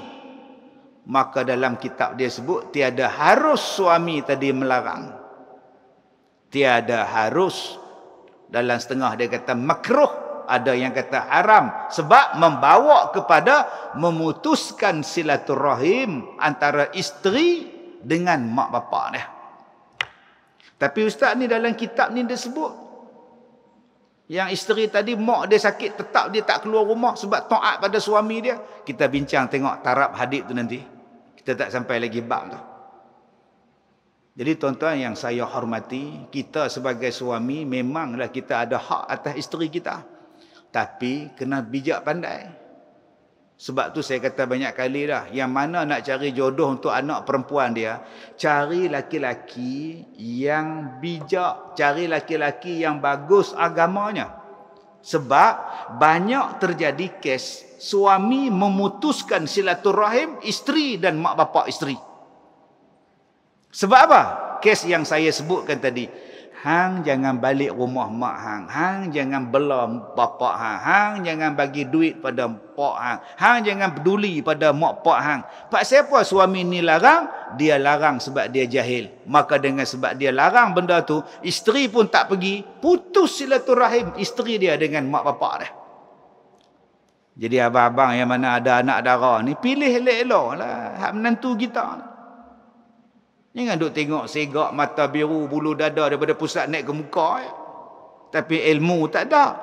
Maka dalam kitab dia sebut, tiada harus suami tadi melarang. Tiada harus. Dalam setengah dia kata makruh. Ada yang kata haram. Sebab membawa kepada memutuskan silaturahim antara isteri dengan mak bapak dia. Tapi ustaz ni dalam kitab ni dia sebut, yang isteri tadi mak dia sakit, tetap dia tak keluar rumah sebab taat pada suami dia. Kita bincang tengok taraf hadis tu nanti. Kita tak sampai lagi bab tu. Jadi tuan-tuan yang saya hormati, kita sebagai suami memanglah kita ada hak atas isteri kita. Tapi kena bijak pandai. Sebab tu saya kata banyak kali dah, yang mana nak cari jodoh untuk anak perempuan dia, cari laki-laki yang bijak, cari laki-laki yang bagus agamanya. Sebab banyak terjadi kes suami memutuskan silaturahim isteri dan mak bapak isteri. Sebab apa? Kes yang saya sebutkan tadi. Hang jangan balik rumah mak hang. Hang jangan bela bapak hang. Hang jangan bagi duit pada pak hang. Hang jangan peduli pada mak pak hang. Pasal apa suami ni larang? Dia larang sebab dia jahil. Maka dengan sebab dia larang benda tu, isteri pun tak pergi, putus silaturahim isteri dia dengan mak bapak dia. Jadi abang-abang yang mana ada anak dara ni, pilih elok-elok lah hak menantu kita. Jangan duk tengok segak mata biru bulu dada daripada pusat naik ke muka. Tapi ilmu tak ada.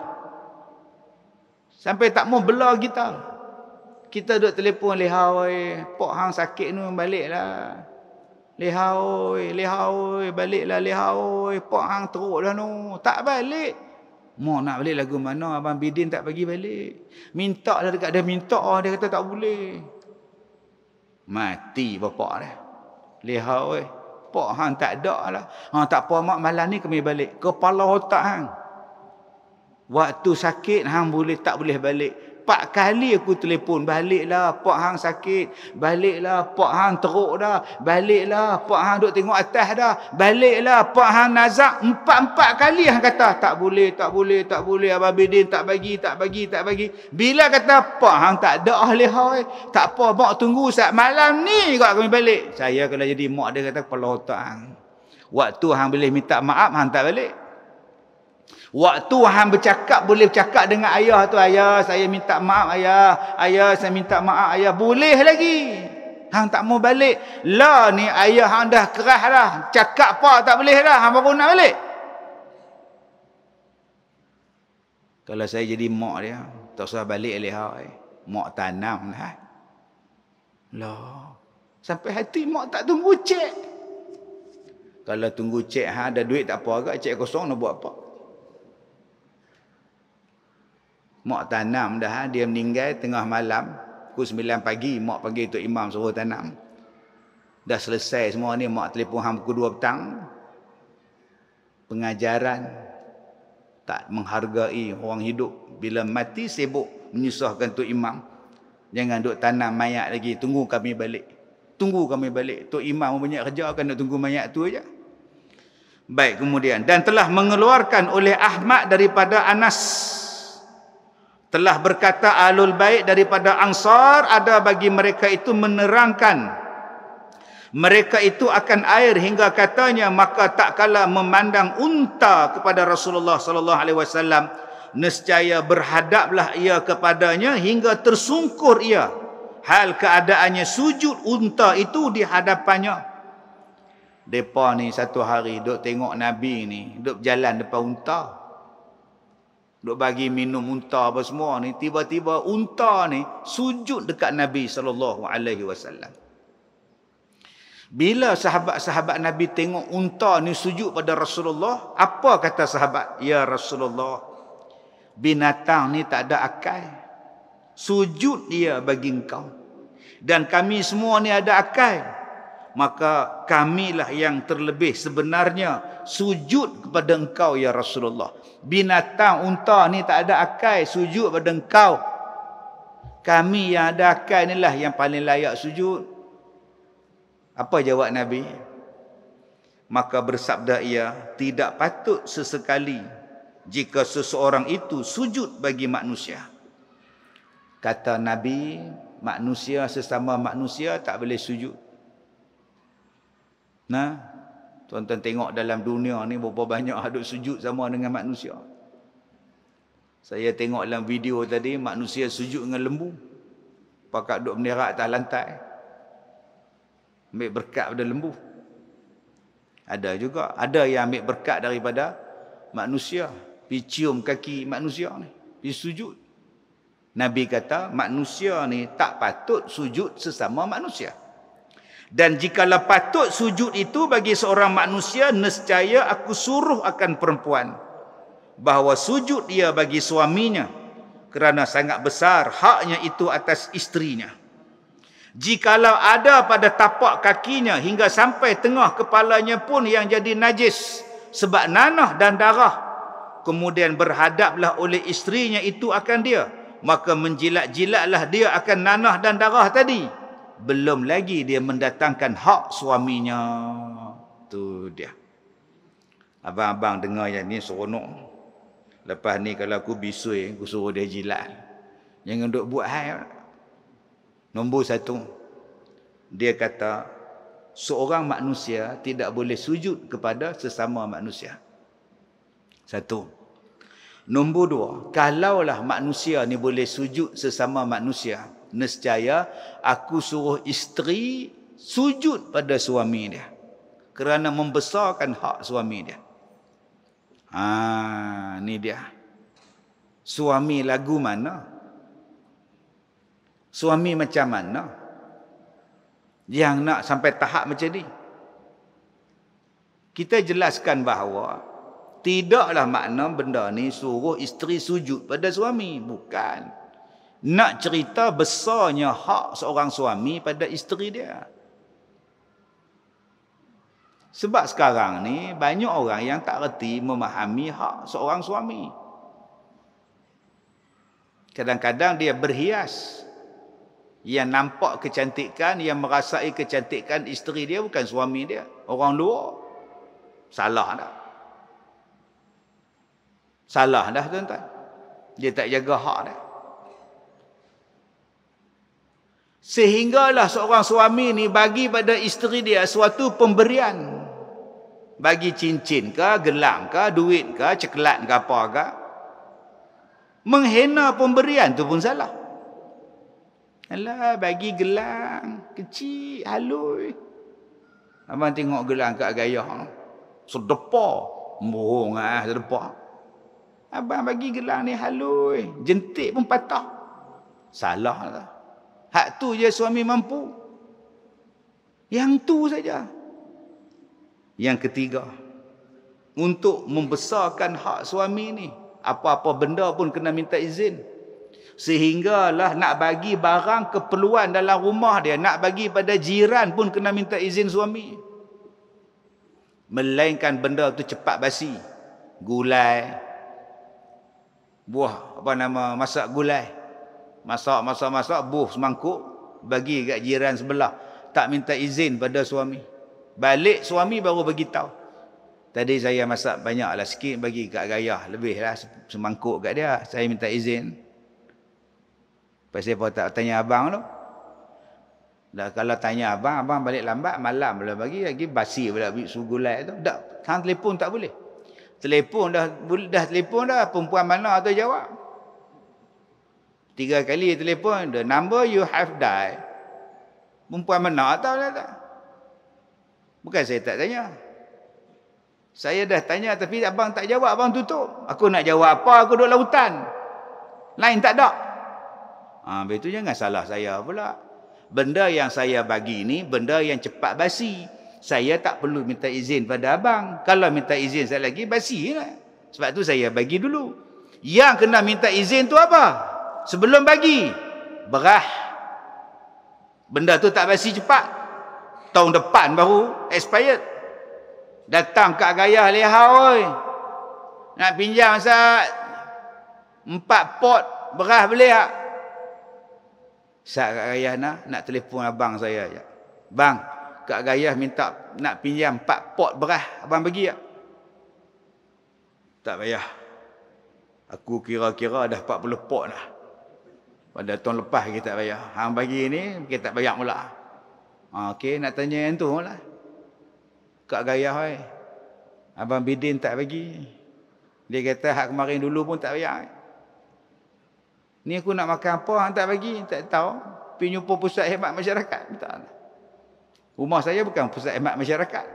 Sampai tak mau bela kita. Kita duk telefon, lihau, pak hang sakit ni baliklah. Lihau, baliklah lihau, pak hang teruk dah nu. Tak balik. Mau nak balik lagu mana? Abang Bidin tak bagi balik. Minta lah dekat dia, minta. Dia kata tak boleh. Mati bapak dia. Lihau, pak hang tak ada lah. Tak apa mak, malam ni kami balik. Kepala otak hang. Waktu sakit hang tak boleh balik. 4 kali aku telefon, baliklah pak hang sakit. Baliklah pak hang teruk dah. Baliklah pak hang duk tengok atas dah. Baliklah pak hang nazak. 4 kali hang kata tak boleh. Abang Bidin tak bagi. Bila kata pak hang tak ada ahli hal, tak apa mak tunggu saat malam ni kau kami balik. Saya kalau jadi mak dia kata kepala otak hang. Waktu hang boleh minta maaf hang tak balik. Waktu hang bercakap boleh bercakap dengan ayah tu, ayah saya minta maaf ayah saya minta maaf ayah, boleh lagi. Hang tak mau balik. Lah ni ayah hang dah keras dah. Cakap apa tak boleh dah, hang baru nak balik. Kalau saya jadi mak dia, tak usah balik leha. Mak tanam lah. Lah, sampai hati mak tak tunggu cek. Kalau tunggu cek ada duit tak apa agak, cek kosong nak buat apa? Mak tanam dah, dia meninggal tengah malam, pukul 9 pagi, mak panggil Tok Imam suruh tanam. Dah selesai semua ni, mak telefon hang pukul 2 petang. Pengajaran tak menghargai orang hidup. Bila mati sibuk menyusahkan Tok Imam. Jangan duk tanam mayat lagi, tunggu kami balik. Tok Imam banyak kerja kan nak tunggu mayat tu aja. Baik, kemudian dan telah mengeluarkan oleh Ahmad daripada Anas, telah berkata Ahlul Bait daripada Ansar, ada bagi mereka itu menerangkan mereka itu akan air hingga katanya, maka tak kala memandang unta kepada Rasulullah sallallahu alaihi wasallam, nescaya berhadaplah ia kepadanya hingga tersungkur ia, hal keadaannya sujud unta itu di hadapannya. Depa ni satu hari duk tengok Nabi ni duk berjalan depan unta, duk bagi minum unta apa semua ni, tiba-tiba unta ni sujud dekat Nabi sallallahu alaihi wasallam. Bila sahabat-sahabat Nabi tengok unta ni sujud pada Rasulullah, apa kata sahabat? Ya Rasulullah, binatang ni tak ada akal, sujud dia bagi engkau, dan kami semua ni ada akal, maka kamilah yang terlebih sebenarnya sujud kepada engkau ya Rasulullah. Binatang unta ni tak ada akal, sujud pada engkau. Kami yang ada akal inilah yang paling layak sujud. Apa jawab Nabi? Maka bersabda ia, tidak patut sesekali jika seseorang itu sujud bagi manusia. Kata Nabi, manusia sesama manusia tak boleh sujud. Nah, tuan-tuan tengok dalam dunia ni berapa banyak hadut sujud sama dengan manusia. Saya tengok dalam video tadi, manusia sujud dengan lembu, pakat duk menderak atas lantai, ambil berkat pada lembu. Ada juga, ada yang ambil berkat daripada manusia, pergi cium kaki manusia ni, pergi sujud. Nabi kata manusia ni tak patut sujud sesama manusia. Dan jikalau patut sujud itu bagi seorang manusia, nescaya aku suruh akan perempuan bahawa sujud dia bagi suaminya, kerana sangat besar haknya itu atas isterinya. Jikalau ada pada tapak kakinya hingga sampai tengah kepalanya pun yang jadi najis sebab nanah dan darah, kemudian berhadaplah oleh isterinya itu akan dia, maka menjilat-jilatlah dia akan nanah dan darah tadi. Belum lagi dia mendatangkan hak suaminya. Tu dia. Abang-abang dengar yang ni seronok. Lepas ni kalau aku bisui, aku suruh dia jilat. Jangan duk buat hal. Nombor satu, dia kata seorang manusia tidak boleh sujud kepada sesama manusia. Satu. Nombor dua, kalaulah manusia ni boleh sujud sesama manusia, nescaya aku suruh isteri sujud pada suami dia, kerana membesarkan hak suami dia. Ni dia. Suami lagu mana? Suami macam mana yang nak sampai tahap macam ni? Kita jelaskan bahawa tidaklah makna benda ni suruh isteri sujud pada suami. Bukan. Nak cerita besarnya hak seorang suami pada isteri dia. Sebab sekarang ni banyak orang yang tak reti memahami hak seorang suami. Kadang-kadang dia berhias, yang nampak kecantikan, yang merasai kecantikan isteri dia bukan suami dia, orang luar. Salah dah. Salah dah tuan-tuan. Dia tak jaga hak dah. Sehinggalah seorang suami ni bagi pada isteri dia suatu pemberian. Bagi cincin ke, gelang ke, duit ke, coklat ke, apa ke. Menghina pemberian tu pun salah. Alah, bagi gelang kecil, halus. Abang tengok gelang kat gayah, sedepah. Bohong ah, sedepah. Abang bagi gelang ni halus, jentik pun patah. Salah lah. Hak tu je suami mampu. Yang tu saja. Yang ketiga, untuk membesarkan hak suami ni, apa-apa benda pun kena minta izin. Sehinggalah nak bagi barang keperluan dalam rumah dia, nak bagi pada jiran pun kena minta izin suami. Melainkan benda tu cepat basi. Gulai, buah, apa nama, masak gulai. Masak, buh semangkuk, bagi kat jiran sebelah. Tak minta izin pada suami. Balik suami baru bagi tahu. Tadi saya masak banyaklah sikit bagi kat Gayah. Lebih lah semangkuk kat dia. Saya minta izin. Pasal apa tak tanya abang tu? Dah kalau tanya abang, abang balik lambat, malam boleh bagi. Lagi basi pula sugulat tu. Tak, hang telefon tak boleh. Telefon dah telefon dah. Perempuan mana tu jawab. 3 kali telefon. The number you have dialed. Perempuan mana tahu dah tak? Bukan saya tak tanya. Saya dah tanya tapi abang tak jawab, abang tutup. Aku nak jawab apa? Aku duduk lautan. Lain tak ada. Betul jangan salah saya pula. Benda yang saya bagi ni benda yang cepat basi. Saya tak perlu minta izin pada abang. Kalau minta izin saya lagi basi lah. Sebab tu saya bagi dulu. Yang kena minta izin tu apa? Sebelum bagi. Berah. Benda tu tak basi cepat. Tahun depan baru expired. Datang kat Gayah Leha oi. Nak pinjam Ustaz 4 pot beras boleh tak? Ustaz kat Gayah nak telefon abang saya je. Bang, kat Gayah minta nak pinjam 4 pot beras, abang bagi tak? Tak payah. Aku kira-kira dah 40 pot dah. Pada tahun lepas kita tak payah. Hang bagi ni kita tak bayar pula. Okey, nak tanya yang tu lah. Kak Gayah oi. Abang Bidin tak bagi. Dia kata hak kemarin dulu pun tak bayar. Ni aku nak makan apa hang tak bagi? Tak tahu. Pergi jumpa pusat khidmat masyarakat. Tak. Rumah saya bukan pusat khidmat masyarakat.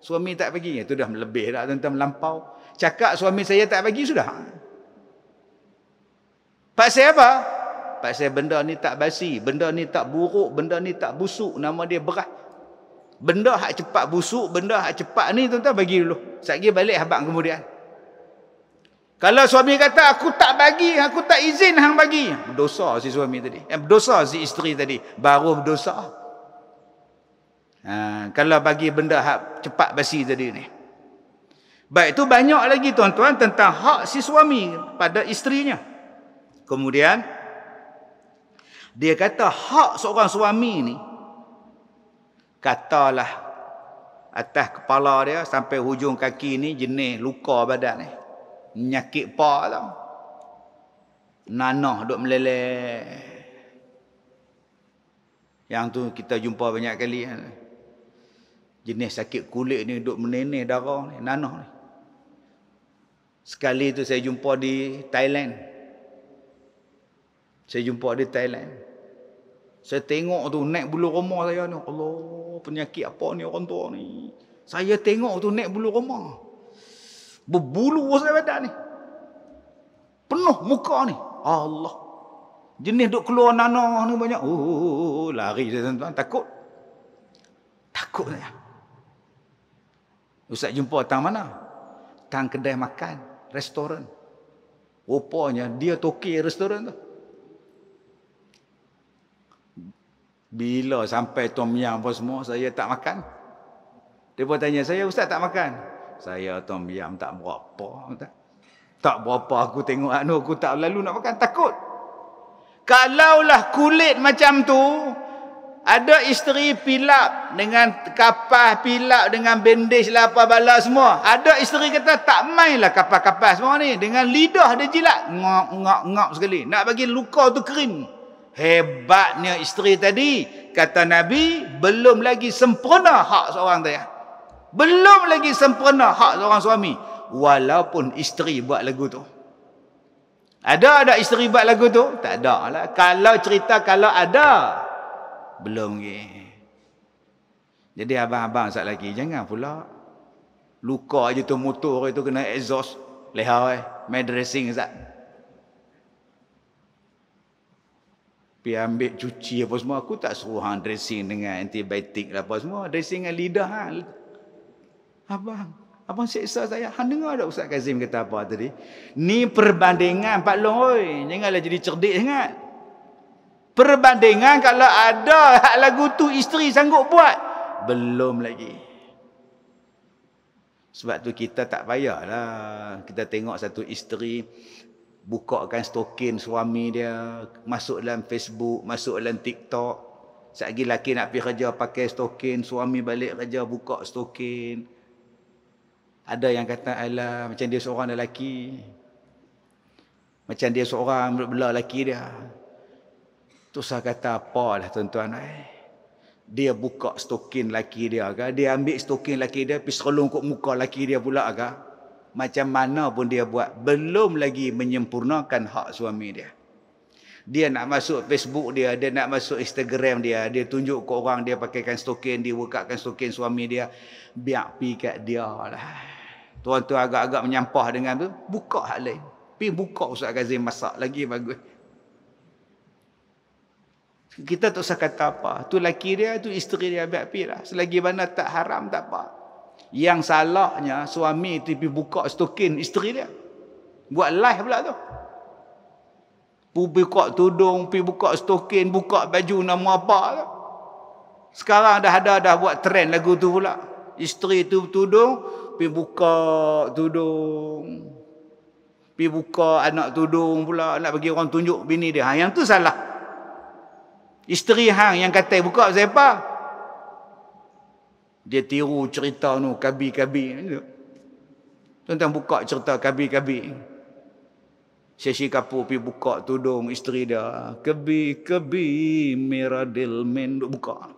Suami tak bagi. Itu dah lebih dah tentang melampau. Cakap suami saya tak bagi sudah. Pasal apa? Pasal benda ni tak basi, benda ni tak buruk, benda ni tak busuk, nama dia beras. Benda hak cepat busuk, benda hak cepat ni tuan-tuan bagi dulu. Sekali balik abang kemudian. Kalau suami kata aku tak bagi, aku tak izin hang bagi. Berdosa si suami tadi. Berdosa si isteri tadi. Baru berdosa. Kalau bagi benda hak cepat basi tadi ni. Baik, itu banyak lagi tuan-tuan tentang hak si suami pada isterinya. Kemudian dia kata hak seorang suami ni, katalah atas kepala dia sampai hujung kaki ni jenis luka badan ni. Menyakit pak tau. Nanah duk meleleh. Yang tu kita jumpa banyak kali. Jenis sakit kulit ni duk menenih darah ni, nanah ni. Sekali tu saya jumpa di Thailand. Saya tengok tu naik bulu roma saya ni. Allah, penyakit apa ni orang tua ni. Saya tengok tu naik bulu roma. Berbulu saya badan ni. Penuh muka ni. Allah. Jenis duk keluar nanah ni banyak. Lari saya tuan-tuan. Takut saya. Ustaz jumpa tang mana? Tang kedai makan. Restoran. Rupanya dia toki restoran tu. Bila sampai tom yam apa semua, saya tak makan. Dia pun tanya saya, Ustaz tak makan? Saya tom yam tak berapa. Tak berapa aku tengok aku tak lalu nak makan. Takut. Kalaulah kulit macam tu, ada isteri pilap dengan kapas, pilap dengan bandage lah apa bala semua. Ada isteri kata tak mainlah kapas-kapas semua ni. Dengan lidah dia jilat. Ngak sekali. Nak bagi luka tu kering. Hebatnya isteri tadi. Kata Nabi, belum lagi sempurna hak seorang dia. Belum lagi sempurna hak seorang suami. Walaupun isteri buat lagu tu. Ada isteri buat lagu tu? Tak ada lah. Kalau cerita kalau ada. Belum lagi. Jadi abang-abang sat lagi. Jangan pula. Luka je tu motor itu kena exhaust. Leha main dressing sat. Pergi ambil cuci apa semua. Aku tak suruh hang dressing dengan antibiotik lah apa semua. Dressing dengan lidah. Abang seksa saya. Hang dengar tak Ustaz Kazim kata apa tadi? Ni perbandingan Pak Long oi. Janganlah jadi cerdik sangat. Perbandingan kalau ada hak lagu tu isteri sanggup buat. Belum lagi. Sebab tu kita tak payahlah. Kita tengok satu isteri bukakan stokin suami dia, masuk dalam Facebook, masuk dalam TikTok. Sekali laki nak pergi kerja pakai stokin, suami balik kerja buka stokin. Ada yang kata, alah macam dia seorang lelaki. Macam dia seorang belah lelaki dia. Tu saya kata, apalah tuan-tuan. Dia buka stokin lelaki dia ke? Dia ambil stokin lelaki dia, pergi serolong kat muka lelaki dia pula ke? Macam mana pun dia buat, belum lagi menyempurnakan hak suami dia. Dia nak masuk Facebook dia nak masuk Instagram dia tunjuk ke orang dia pakaikan stokin, dia bukakan stokin suami dia, biar pi kat dia lah. Tuan-tuan agak-agak menyampah dengan tu, buka hak lain. Pi buka Ustaz Kazim masak lagi bagus. Kita tak usah kata apa. Tu laki dia, tu isteri dia, biar pi lah. Selagi mana tak haram tak apa. Yang salahnya suami tu pi buka stokin isteri dia. Buat live pula tu. Buka tudung, pergi buka stokin, buka baju nama apa tu. Sekarang dah buat trend lagu tu pula. Isteri tu tudung, pergi buka tudung. Pergi buka anak tudung pula, nak bagi orang tunjuk bini dia. Yang tu salah. Isteri hang yang kata buka siapa? Dia tiru cerita tu, kabi-kabi. Tuan-tuan buka cerita kabi-kabi. Sesi Kapoor pergi buka tudung isteri dia. Kebi-kebi miradil min. Duk buka.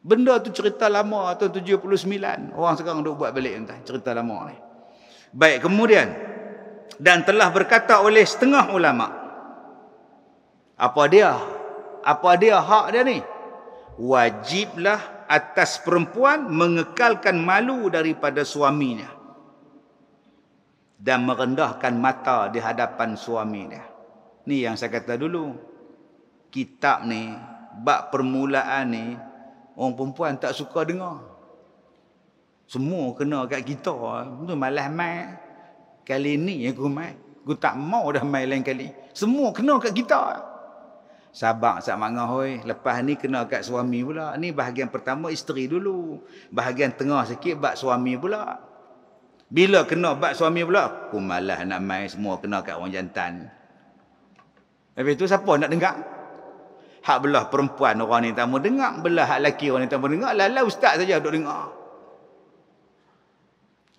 Benda tu cerita lama tahun 79. Orang sekarang duk buat balik entah, cerita lama ni. Baik, kemudian. Dan telah berkata oleh setengah ulama. Apa dia? Apa dia hak dia ni? Wajiblah atas perempuan mengekalkan malu daripada suaminya. Dan merendahkan mata di hadapan suami dia. Ni yang saya kata dulu. Kitab ni, bab permulaan ni, orang perempuan tak suka dengar. Semua kena kat kita. Tu malas mai. Kali ni aku mai. Aku tak mau dah mai lain kali. Semua kena kat kita. Sabar sak mangah hoi. Lepas ni kena kat suami pula. Ni bahagian pertama isteri dulu. Bahagian tengah sikit bab suami pula. Bila kena bab suami pula, aku malas nak main, semua kena kat orang jantan. Habis tu siapa nak dengar? Hak belah perempuan orang ni tak mau dengar, belah hak lelaki orang ni tak mau dengar, lala ustaz saja duk dengar.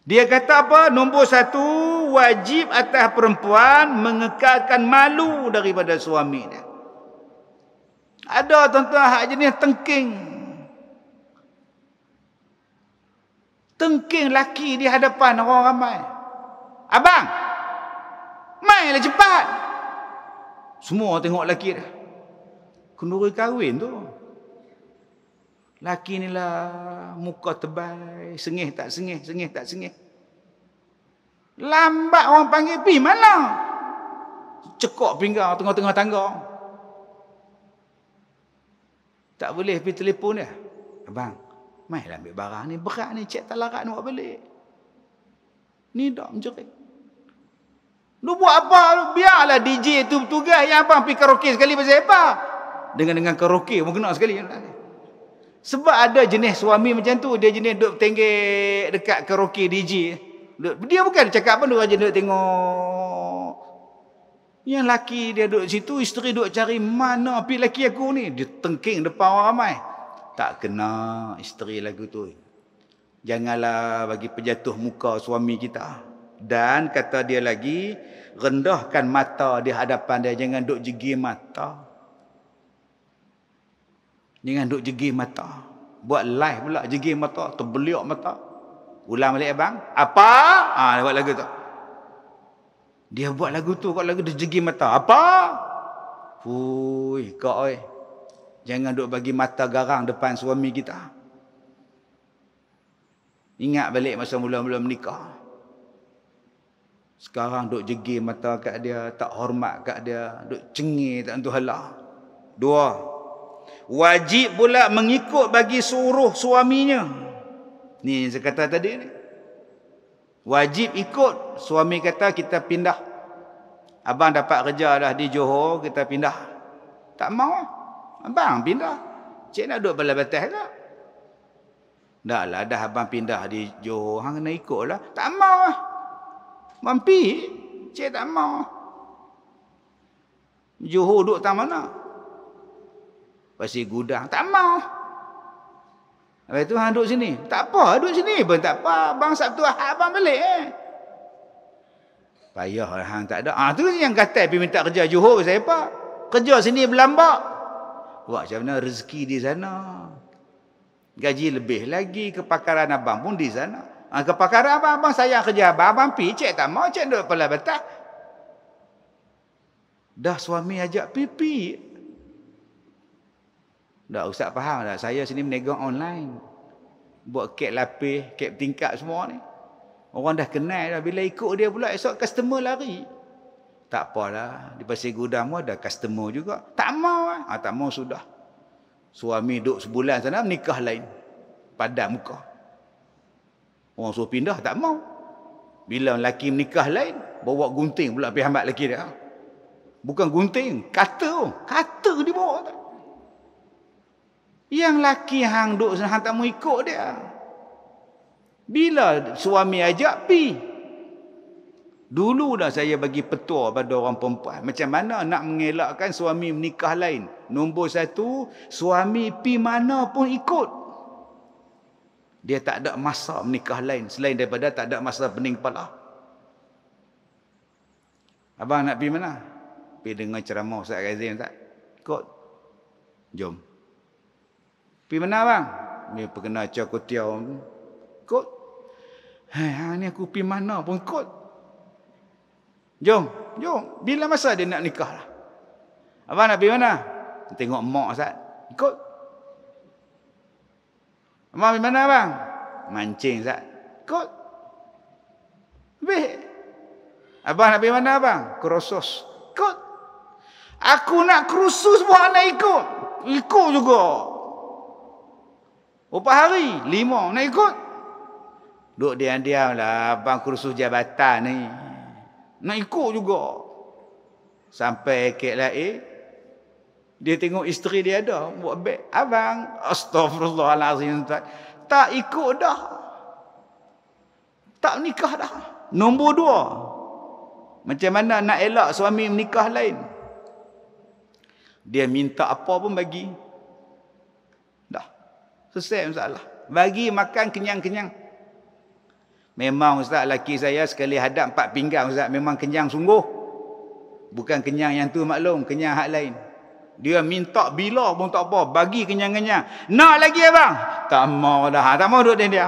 Dia kata apa? Nombor 1, wajib atas perempuan mengekalkan malu daripada suami dia. Ada tuan-tuan hak jenis tengking. Tengking laki di hadapan orang ramai. Abang, mainlah cepat. Semua tengok laki dia. Kenduri kahwin tu. Laki ni lah muka tebal, sengih tak sengih, sengih tak sengih. Lambat orang panggil, pi mana? Cekok pinggang tengah-tengah tangga. Tak boleh pergi telefon dia. Abang, mainlah ambil barang ni, berat ni, cek tak larat nak buat balik. Ni dah menjerit. Lu buat apa? Biarlah DJ tu bertugas. Yang abang pergi karaoke sekali pasal apa? Dengan karaoke pun kena sekali. Sebab ada jenis suami macam tu. Dia jenis duduk tenggek dekat karaoke DJ. Dia bukan cakap apa, dia aja duduk tengok. Yang laki dia duduk situ, isteri duduk cari mana pergi laki aku ni. Dia tengking depan orang ramai. Tak kena isteri lagu tu. Janganlah bagi penjatuh muka suami kita. Dan kata dia lagi, rendahkan mata di hadapan dia. Jangan duk jegi mata. Jangan duk jegi mata. Buat live pula jegi mata, terbeliak mata. Ulang balik abang. Apa? Dia buat lagu tu. Dia buat lagu tu, kau lagu dia jegi mata. Apa? Hui, kau oi. Jangan duk bagi mata garang depan suami kita. Ingat balik masa mula-mula menikah. Sekarang duk jegi mata kat dia, tak hormat kat dia, duk cengih tak tentu halah. 2. Wajib pula mengikut bagi suruh suaminya. Ni yang saya kata tadi ni. Wajib ikut. Suami kata kita pindah. Abang dapat kerja dah di Johor, kita pindah. Tak mau. Abang pindah. Cik nak duduk bala batas ke? Dah lah, dah abang pindah di Johor. Hang kena ikut lah. Tak mau lah. Mampi. Cik tak mau. Johor duduk tak mana? Pasir Gudang. Tak mau. Lepas tu hang duduk sini. Tak apa, duduk sini pun tak apa. Abang Sabtu Ahad abang balik Payah hang tak ada. Tu yang kata pergi minta kerja Johor pasal apa? Kerja sini berlambak. Buat macam mana rezeki di sana. Gaji lebih lagi, kepakaran abang pun di sana. Kepakaran abang sayang kerja abang pergi cek tak mau, cek duduk kepala batah. Dah suami ajak pipi. Dah ustaz faham tak? Saya sini berniaga online. Buat kek lapis, kek tingkat semua ni. Orang dah kenal dah. Bila ikut dia pula, esok customer lari. Tak apalah. Di pasir gudang pun ada customer juga. Tak mau tak mau sudah. Suami duduk sebulan sana, nikah lain. Padam muka. Orang suruh pindah, tak mau. Bila lelaki menikah lain, bawa gunting pula pergi hambat lelaki dia. Bukan gunting, kata. Kata dia bawa. Yang lelaki hang duduk sana, hang tak mau ikut dia. Bila suami ajak, pi. Dulu dah saya bagi petua pada orang perempuan. Macam mana nak mengelakkan suami menikah lain. Nombor satu, suami pi mana pun ikut. Dia tak ada masa menikah lain. Selain daripada tak ada masa pening kepala. Abang nak pi mana? Pi dengar ceramah Ustaz Kazim tak? Ikut. Jom. Pi mana abang? Ni perkenal Cakutiau. Ikut. Ni aku pi mana pun ikut. Jom. Bila masa dia nak nikah lah. Abang nak pergi mana? Tengok mak Ustaz. Ikut. Abang pergi mana abang? Mancing Ustaz. Ikut. Habis. Abang nak pergi mana abang? Kerosos. Ikut. Aku nak kerusus buat nak ikut. Ikut juga. Berapa hari? 5. Nak ikut. Duduk diam-diam lah. Abang kursus jabatan ni. Nak ikut juga. Sampai KLA. Dia tengok isteri dia ada. Buat beg. Abang. Astaghfirullahalazim. Tak ikut dah. Tak nikah dah. Nombor 2. Macam mana nak elak suami menikah lain. Dia minta apa pun bagi. Dah. Selesai masalah. Bagi makan kenyang-kenyang. Memang Ustaz laki saya sekali hadap 4 pinggang Ustaz. Memang kenyang sungguh. Bukan kenyang yang tu maklum. Kenyang hak lain. Dia minta bila pun tak apa. Bagi kenyang-kenyang. Nak lagi abang? Tak mau dah. Tak mau duduk dia.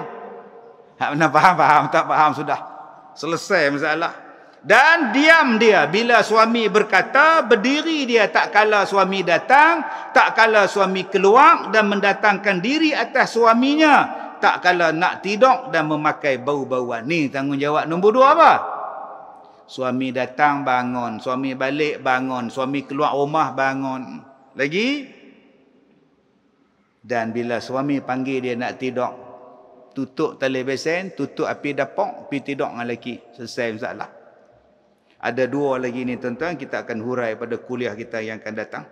Hak mana faham? Tak faham sudah. Selesai masalah. Dan diam dia. Bila suami berkata, berdiri dia tak kala suami datang. Tak kala suami keluar dan mendatangkan diri atas suaminya. Tak kala nak tidur dan memakai bau-bauan. Ni tanggungjawab nombor 2 apa? Suami datang bangun. Suami balik bangun. Suami keluar rumah bangun. Lagi? Dan bila suami panggil dia nak tidur. Tutup tali besen. Tutup api dapur. Pergi tidur dengan lelaki. Selesai masalah. Ada 2 lagi ni tuan-tuan. Kita akan hurai pada kuliah kita yang akan datang.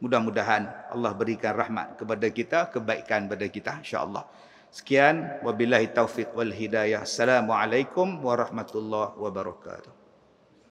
Mudah-mudahan Allah berikan rahmat kepada kita. Kebaikan pada kita. InsyaAllah. Sekian, wabillahi taufiq wal hidayah. Assalamualaikum warahmatullahi wabarakatuh.